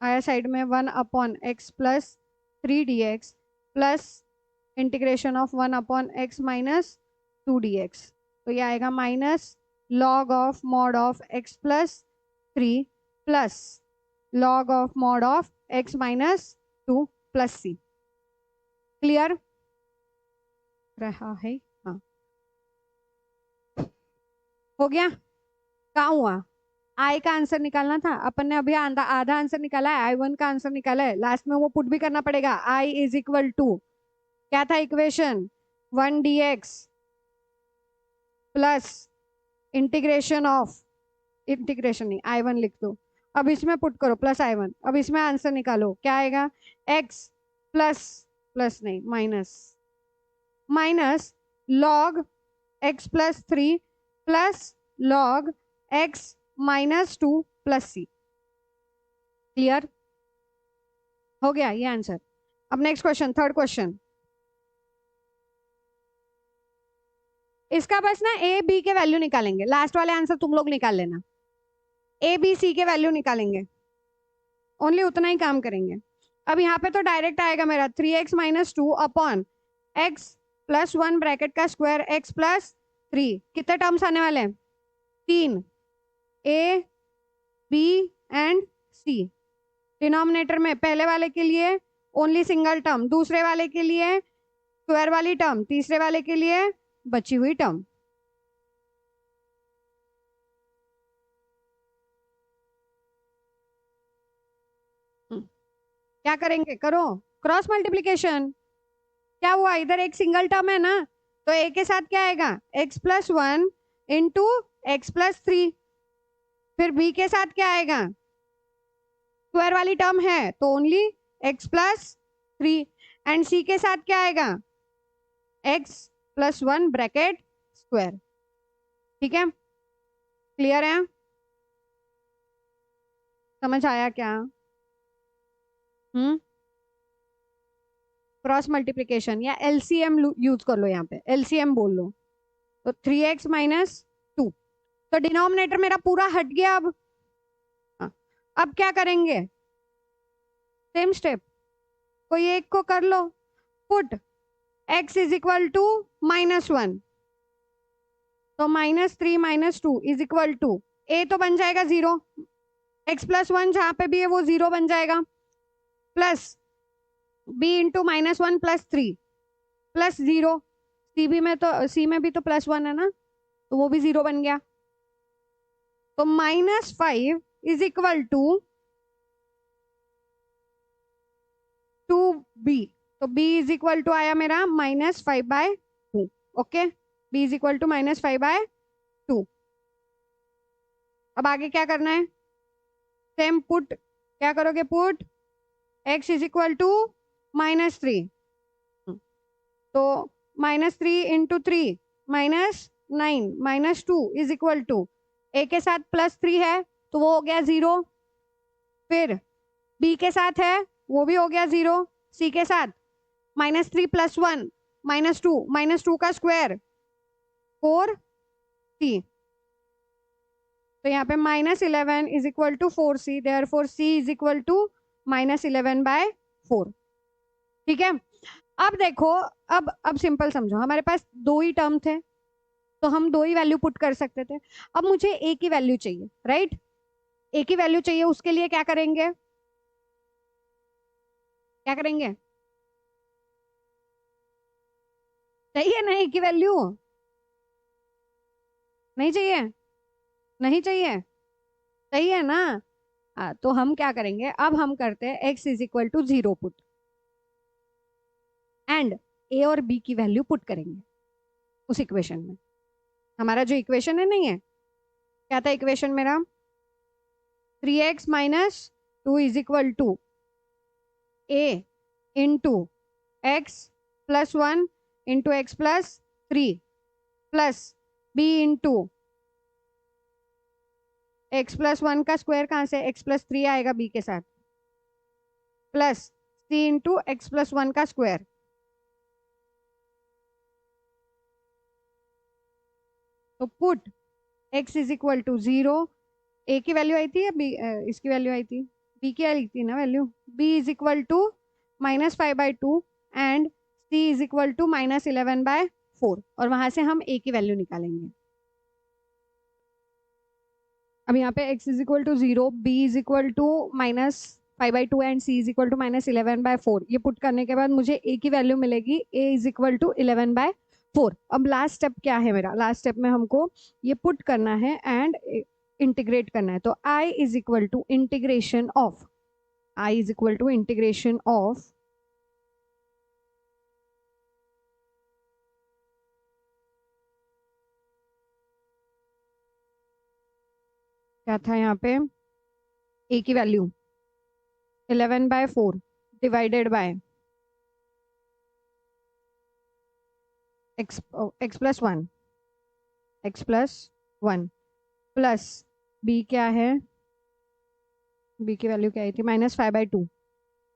आया साइड में, 1 upon x + 3 dx plus integration of 1 upon x - 2 dx, तो ये आएगा log of mod of x + 3 plus log of mod of x - 2 plus c। Clear रहा है, हाँ हो गया। कहाँ हुआ, आई का आंसर निकालना था अपन ने, अभी आधा आंसर निकाला है, I1 का आंसर निकाला है, लास्ट में वो पुट भी करना पड़ेगा। I इज इक्वल टू क्या था equation, 1 dx plus integration of, integration नहीं I1 लिख दो, अब इसमें पुट करो प्लस I1, अब इसमें आंसर निकालो क्या आएगा, x प्लस नहीं minus log x + 3 plus log x - 2 plus c। Clear हो गया ये आंसर। अब नेक्स्ट क्वेश्चन, थर्ड क्वेश्चन, इसका बस ना ए बी के वैल्यू निकालेंगे, लास्ट वाले आंसर तुम लोग निकाल लेना, ए बी सी के वैल्यू निकालेंगे। ओनली उतना ही काम करेंगे। अब यहाँ पे तो डायरेक्ट आएगा मेरा 3x-2 upon x plus 1 bracket का स्क्वायर x प्लस 3। कितने टर्म्स आने वाले हैं? 3, a b and c। Denominator में पहले वाले के लिए ओनली सिंगल टर्म, दूसरे वाले के लिए स्क्वायर वाली टर्म, तीसरे वाले के लिए बची हुई टर्म। क्या करेंगे? करो क्रॉस मल्टीप्लीकेशन। क्या हुआ? इधर एक सिंगल टर्म है ना, तो a के साथ क्या आएगा? x plus 1 into x plus 3। फिर b के साथ क्या आएगा? स्क्वायर वाली टर्म है तो only x plus 3। And c के साथ क्या आएगा? x plus 1 bracket square. ठीक है, क्लियर है? समझ आया क्या? क्रॉस मल्टीप्लीकेशन या एलसीएम यूज कर लो, यहाँ पे एलसीएम बोल लो। तो 3x-2, तो डिनोमिनेटर मेरा पूरा हट गया। अब अब क्या करेंगे? सेम स्टेप, कोई एक को कर लो। Put x is equal to -1, तो -3 - 2 इज इक्वल टू a तो बन जाएगा 0, x प्लस 1 जहां पे भी है वो 0 बन जाएगा, plus b into -1 plus 3 plus 0। सी में भी तो +1 है ना, तो वो भी 0 बन गया। तो -5 इज इक्वल टू 2b। तो b इज इक्वल टू आया मेरा -5/2। Okay, b is equal to -5/2। अब आगे क्या करना है? सेम पुट, क्या करोगे? Put x is equal to -3, तो -3 into 3 -9 -2 is equal to a के साथ +3 है तो वो हो गया 0। फिर b के साथ है वो भी हो गया 0। c के साथ -3 + 1 -2 का स्क्वायर 4c। तो यहाँ पे -11 is equal to 4c, therefore c is equal to -11/4। ठीक है, अब देखो, अब सिंपल समझो, हमारे पास दो ही टर्म थे तो हम दो ही वैल्यू पुट कर सकते थे। अब मुझे ए की वैल्यू चाहिए, राइट? ए की वैल्यू चाहिए, उसके लिए क्या करेंगे? क्या करेंगे? चाहिए ना ए की वैल्यू? नहीं चाहिए? नहीं चाहिए? चाहिए ना? तो हम क्या करेंगे? अब हम करते हैं x is equal to 0 put, and A और बी की वैल्यू पुट करेंगे उस इक्वेशन में। हमारा जो इक्वेशन है, नहीं है, क्या था इक्वेशन मेरा? 3x-2 is equal to a into x plus 1 into x plus 3 plus b into x plus 1 का स्क्वायर कहाँ से? एक्स प्लस 3 आएगा b के साथ, plus c into x plus 1 का स्क्वायर। तो put x is equal to 0, a की value आई थी या b, इसकी वैल्यू आई थी? b की आई थी ना value. b is equal to -5/2 and c is equal to -11/4, और वहां से हम a की वैल्यू निकालेंगे। अब यहाँ पे x is equal to 0, b is equal to -5/2 and c is equal to -11/4। ये पुट करने के बाद मुझे a की वैल्यू मिलेगी, a इज इक्वल टू 11/4। अब लास्ट स्टेप क्या है मेरा? लास्ट स्टेप में हमको ये पुट करना है एंड इंटीग्रेट करना है। तो i is equal to integration of, i is equal to integration of क्या था यहाँ पे? a की value 11/4 divided by x plus 1, x plus 1 plus b क्या है? b की वैल्यू क्या आई थी? -5/2,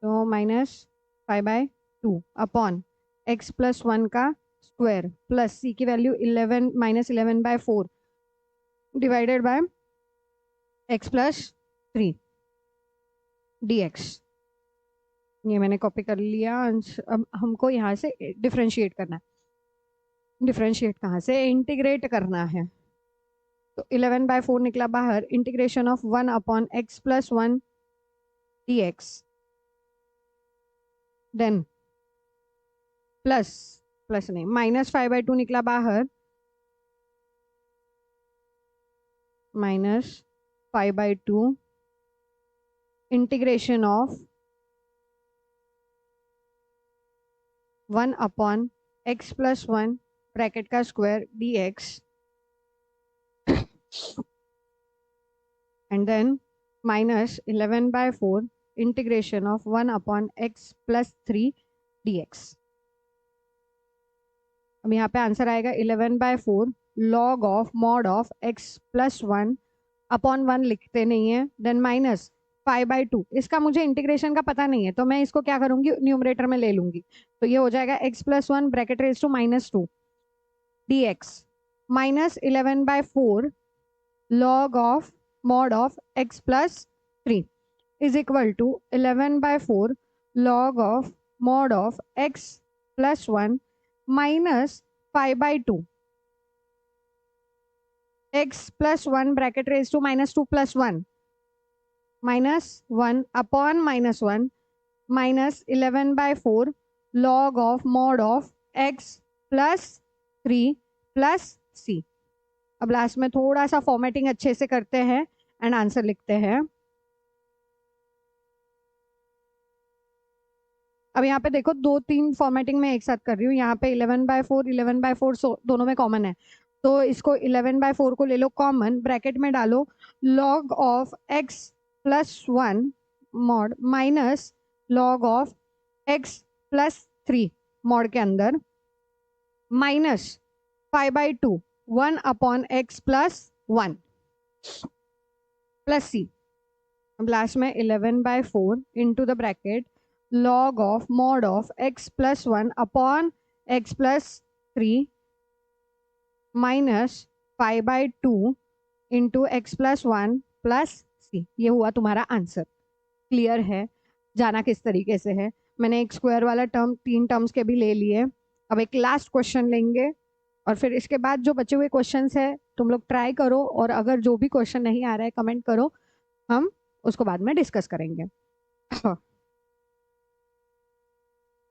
तो -5/2 अपॉन x प्लस 1 का स्क्वायर प्लस c की value 11 - 11/4 divided by x plus 3। dx। ये मैंने कॉपी कर लिया। अब हमको यहाँ से डिफरेंशिएट करना है। डिफरेंशिएट कहाँ से? इंटीग्रेट करना है। तो 11/4 निकला बाहर। Integration of 1/x+1 dx, then plus, plus नहीं, -5/2 निकला बाहर। -5/2 इंटीग्रेशन ऑफ 1/x+1 ब्रैकेट का square dx, and then -11/4 integration of 1/x+3 dx। अब यहाँ पे आंसर आएगा 11/4 log of mod of x+1 upon 1 लिखते नहीं है, देन -5/2। इसका मुझे इंटीग्रेशन का पता नहीं है, तो मैं इसको क्या करूंगी, न्यूमरेटर में ले लूंगी। तो ये हो जाएगा x+1 bracket raise to -2 dx, -11/4 log of mod of x+3 is equal to 11/4 log of mod of x+1 minus 5/2 x+1 bracket raised to -2 plus 1 -1 upon -1 minus 11/4 log of mod of x+3 plus c। अब last में थोड़ा सा formatting अच्छे से करते हैं and answer लिखते हैं। अब यहाँ पे देखो 2-3 फॉर्मेटिंग में एक साथ कर रही हूँ। यहाँ पे 11/4 दोनों में कॉमन है, तो इसको 11/4 को ले लो कॉमन, ब्रैकेट में डालो log of x+1 mod minus log of x+3 mod के अंदर -5/2 1/x+1 प्लस c। अब लास्ट में 11/4 into the bracket log of mod of x+1 upon x+3 minus 5/2 into x+1 plus c। ये हुआ तुम्हारा आंसर। क्लियर है जाना किस तरीके से है? मैंने एक स्क्वायर वाला टर्म 3 टर्म्स के भी ले लिए। अब एक लास्ट क्वेश्चन लेंगे और फिर इसके बाद जो बचे हुए क्वेश्चंस है तुम लोग ट्राई करो, और अगर जो भी क्वेश्चन नहीं आ रहा है कमेंट करो, हम उसको बाद में डिस्कस करेंगे।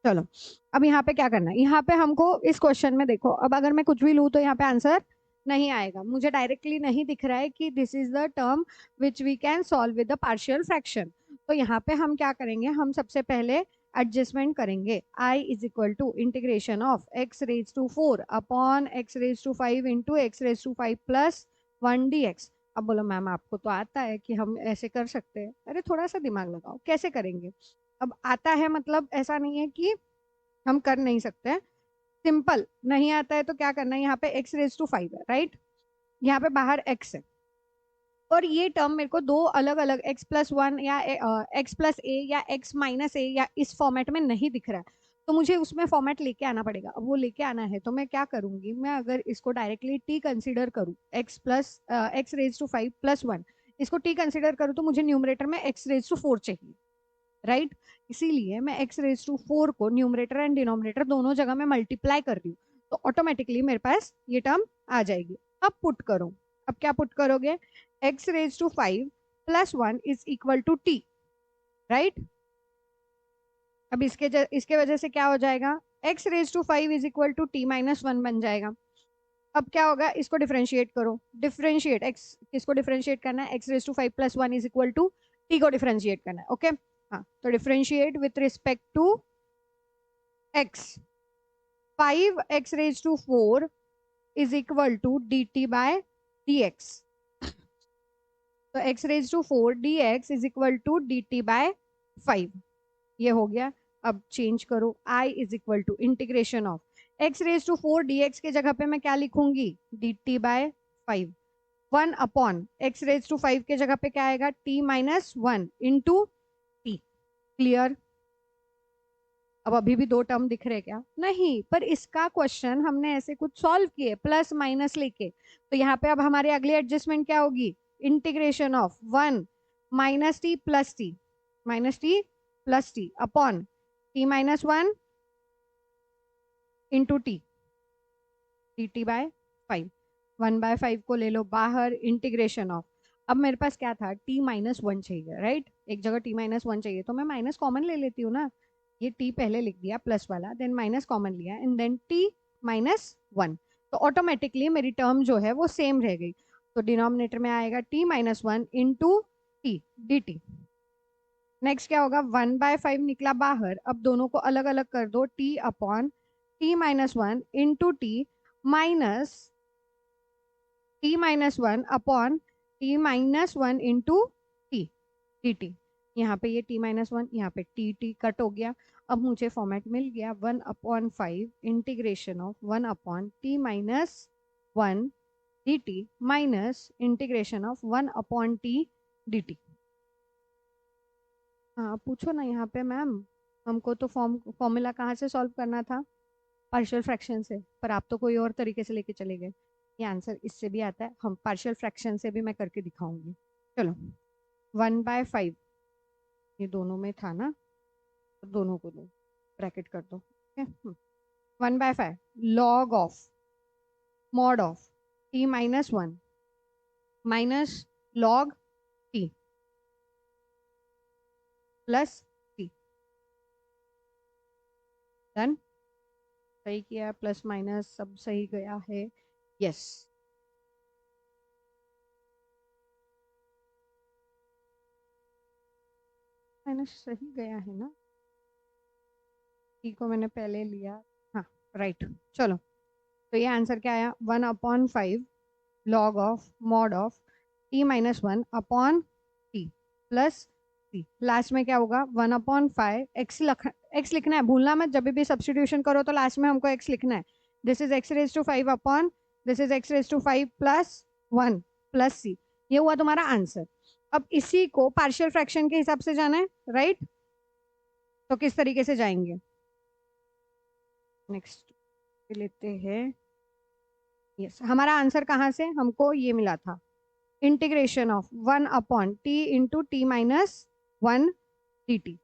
चलो अब यहाँ पे क्या करना है, यहाँ पे हमको इस क्वेश्चन में देखो, अब अगर मैं कुछ भी लूँ तो यहाँ पे आंसर नहीं आएगा। मुझे डायरेक्टली नहीं दिख रहा है कि this is the term which we can solve with the partial fraction. तो यहाँ पे हम क्या करेंगे, हम सबसे पहले एडजस्टमेंट करेंगे। I is equal to integration of x⁴ upon x⁵ into x⁵ plus 1 dx। अब बोलो मैम आपको तो आता है कि हम ऐसे कर सकते हैं। अरे थोड़ा सा दिमाग लगाओ, कैसे करेंगे? अब आता है मतलब ऐसा नहीं है कि हम कर नहीं सकते। सिंपल, नहीं आता है तो क्या करना है, यहाँ पे x⁵ है, राइट? यहाँ पे बाहर x है और ये टर्म मेरे को दो अलग अलग x+1 या x+a या x-a या इस फॉर्मेट में नहीं दिख रहा है, तो मुझे उसमें फॉर्मेट लेके आना पड़ेगा। अब वो लेके आना है तो मैं क्या करूंगी, मैं अगर इसको डायरेक्टली t कंसीडर करूँ, x⁵ प्लस 1 इसको t कंसीडर करूँ तो मुझे न्यूमरेटर में x⁴ चाहिए, राइट? इसीलिए मैं x⁴ को न्यूमरेटर एंड डिनोमिनेटर दोनों जगह में मल्टीप्लाई कर रही हूँ, तो ऑटोमेटिकली मेरे पास ये टर्म आ जाएगी। अब पुट करो, अब क्या पुट करोगे, x⁵ plus 1 is equal to t, right? अब इसके वजह से क्या हो जाएगा, x⁵ is equal to t minus 1 बन जाएगा। अब क्या होगा, इसको डिफरेंशिएट करो, डिफरेंशिएट x, किसको डिफरेंशिएट करना है, x⁵ plus 1 is equal to t को डिफरेंशिएट करना है। ओके हाँ, तो differentiate with respect to x, 5x⁴ is equal to dt by dx। तो x⁴ dx is equal to dt by 5, ये हो गया। अब चेंज करो, I is equal to integration of x⁴ dx के जगह पे मैं क्या लिखूंगी, dt बाय 5, 1 अपॉन x⁵ के जगह पे क्या आएगा, t minus 1 into t। Clear? अब अभी भी दो टर्म दिख रहे क्या? नहीं, पर इसका क्वेश्चन हमने ऐसे कुछ सॉल्व किए प्लस माइनस लेके, तो यहाँ पे अब हमारी अगली एडजस्टमेंट क्या होगी, integration of 1 minus t plus t minus t plus t upon T minus 1 into t d t by 5। 1/5 को ले लो बाहर, इंटीग्रेशन ऑफ, अब मेरे पास क्या था, t माइनस 1 चाहिए, राइट, एक जगह t माइनस 1 चाहिए तो मैं माइनस कॉमन ले लेती हूँ ना, ये t पहले लिख दिया प्लस वाला, देन माइनस कॉमन लिया एंड देन t माइनस 1, तो ऑटोमेटिकली मेरी टर्म जो है वो सेम रह गई, तो डिनोमिनेटर में आएगा t minus 1 into t d T. Next क्या होगा, 1/5 निकला बाहर, अब दोनों को अलग अलग कर दो, t upon t minus 1 into T minus t minus 1 upon t minus 1 into t d T. यहाँ पे ये t माइनस 1, यहाँ पे t कट हो गया, अब मुझे फॉर्मेट मिल गया 1/5 integration of 1 upon t minus 1 D T minus integration of 1 upon t D T. हाँ पूछो ना यहाँ पे मैम, हमको तो फॉर्मूला कहाँ से सॉल्व करना था, पार्शियल फ्रैक्शन से, पर आप तो कोई और तरीके से लेके चले गए। ये आंसर इससे भी आता है, हम पार्शियल फ्रैक्शन से भी मैं करके दिखाऊंगी। चलो 1/5 ये दोनों में था ना, तो दोनों को दो ब्रैकेट कर दो, ठीक है। 1/5 log of mod of t minus 1 minus log t plus t, done, सही किया, प्लस माइनस सब सही गया है, यस। माइनस सही गया है ना, टी को मैंने पहले लिया, हाँ राइट। चलो तो ये आंसर क्या आया, 1/5 log of mod of t minus 1 upon T plus T, last में क्या होगा 1/5 x लिखना है, भूलना मत, जब भी सब्स्टिट्यूशन करो तो लास्ट में हमको x लिखना है, this is x raise to 5 upon this is x raise to 5 plus 1 plus c, ये हुआ तुम्हारा आंसर। अब इसी को पार्शियल फ्रैक्शन के हिसाब से जाना है, राइट, तो किस तरीके से जाएंगे, नेक्स्ट लेते हैं, यस, हमारा आंसर कहाँ से हमको ये मिला था, integration of 1 upon T into T minus 1 D T.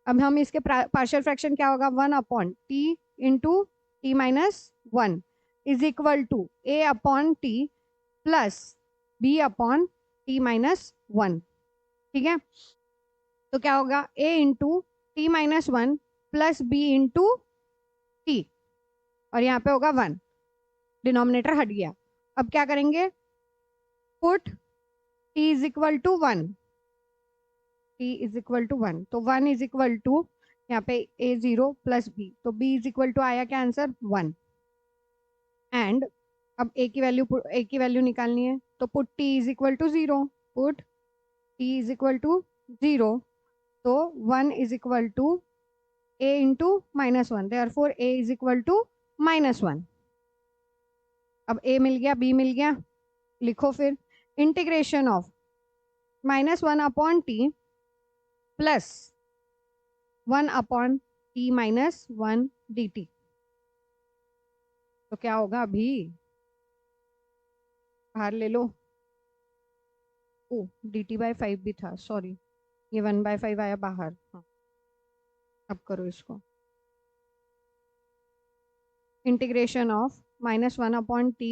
अब हम इसके पार्शियल फ्रैक्शन क्या होगा, 1 upon T into T minus 1 is equal to A upon T plus B upon T minus 1, ठीक है। तो क्या होगा, A into T minus 1 plus B into T, और यहाँ पे होगा 1, डिनोमिनेटर हट गया, अब क्या करेंगे, put t is equal to 1, t is equal to 1, तो 1 इज इक्वल टू यहाँ पे a0 प्लस b, तो b इज इक्वल टू आया क्या आंसर 1, एंड अब a की वैल्यू निकालनी है, तो put t is equal to 0, put t is equal to 0, तो 1 is equal to a into minus 1, therefore a is equal to minus 1। अब a मिल गया, b मिल गया, लिखो फिर, integration of minus 1 upon T plus 1 upon T minus 1 D T, तो क्या होगा, अभी बाहर ले लो, ओ डी टी बाई 5 भी था, सॉरी, ये 1/5 आया बाहर, हाँ अब करो इसको, integration of minus 1 upon T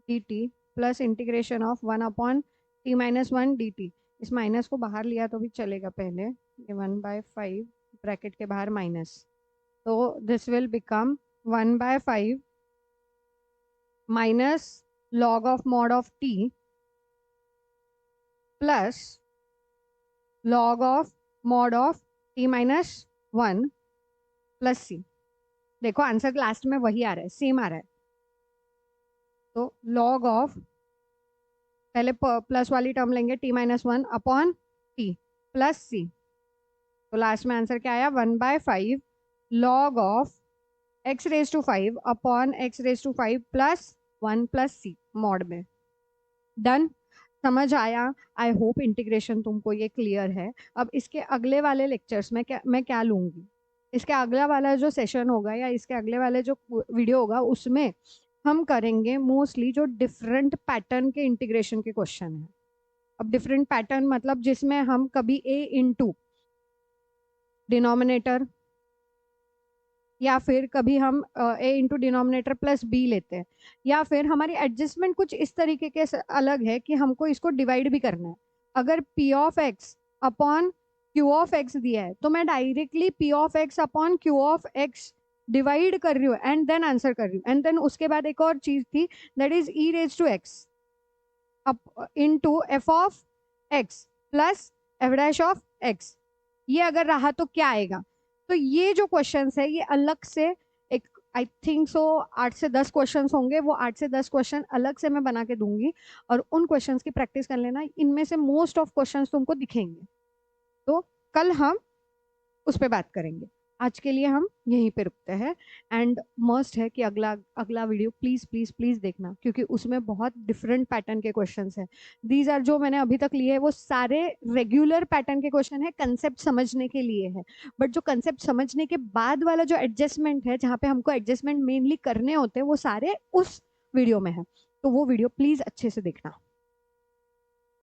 d T plus integration of 1 upon T minus 1 D T, इस माइनस को बाहर लिया तो भी चलेगा, पहले ये 1/5 ब्रैकेट के बाहर माइनस, तो this will become 1/5 minus log of mod of T plus log of mod of T minus 1 plus C, देखो आंसर लास्ट में वही आ रहा है, सेम आ रहा है, तो लॉग ऑफ, पहले प्लस वाली टर्म लेंगे t minus 1 upon T plus C, तो लास्ट में आंसर क्या आया 1/5 log of x raise to 5 upon x raise to 5 plus 1 plus C mod में, डन, समझ आया, आई होप इंटीग्रेशन तुमको ये क्लियर है। अब इसके अगले वाले लेक्चर्स में मैं क्या लूंगी, इसके अगला वाला जो सेशन होगा या इसके अगले वाले जो वीडियो होगा उसमें हम करेंगे मोस्टली जो डिफरेंट पैटर्न के इंटीग्रेशन के क्वेश्चन है। अब डिफरेंट पैटर्न मतलब जिसमें हम कभी a इंटू डिनोमिनेटर, या फिर कभी हम a into denominator plus b लेते हैं, या फिर हमारी एडजस्टमेंट कुछ इस तरीके के अलग है कि हमको इसको डिवाइड भी करना है। अगर p of x upon q of x दिया है तो मैं directly p of x upon q of x divide कर रही हूँ एंड देन आंसर कर रही हूँ। एंड देन उसके बाद एक और चीज थी, that is e raise to x into f of x plus f dash of x. ये अगर रहा तो क्या आएगा? तो ये जो क्वेश्चंस है ये अलग से एक, आई थिंक सो 8 से 10 क्वेश्चंस होंगे, वो 8 से 10 क्वेश्चन अलग से मैं बना के दूंगी और उन क्वेश्चंस की प्रैक्टिस कर लेना। इनमें से मोस्ट ऑफ क्वेश्चंस तुमको दिखेंगे, तो कल हम उस पर बात करेंगे। आज के लिए हम यहीं पे रुकते हैं। एंड मस्ट है कि अगला अगला वीडियो प्लीज प्लीज प्लीज देखना, क्योंकि उसमें बहुत डिफरेंट पैटर्न के क्वेश्चंस हैं। दीज आर जो मैंने अभी तक लिए हैं वो सारे रेगुलर पैटर्न के क्वेश्चन है, कंसेप्ट समझने के लिए है। बट जो कंसेप्ट समझने के बाद वाला जो एडजस्टमेंट है, जहाँ पे हमको एडजस्टमेंट मेनली करने होते हैं, वो सारे उस वीडियो में है। तो वो वीडियो प्लीज अच्छे से देखना।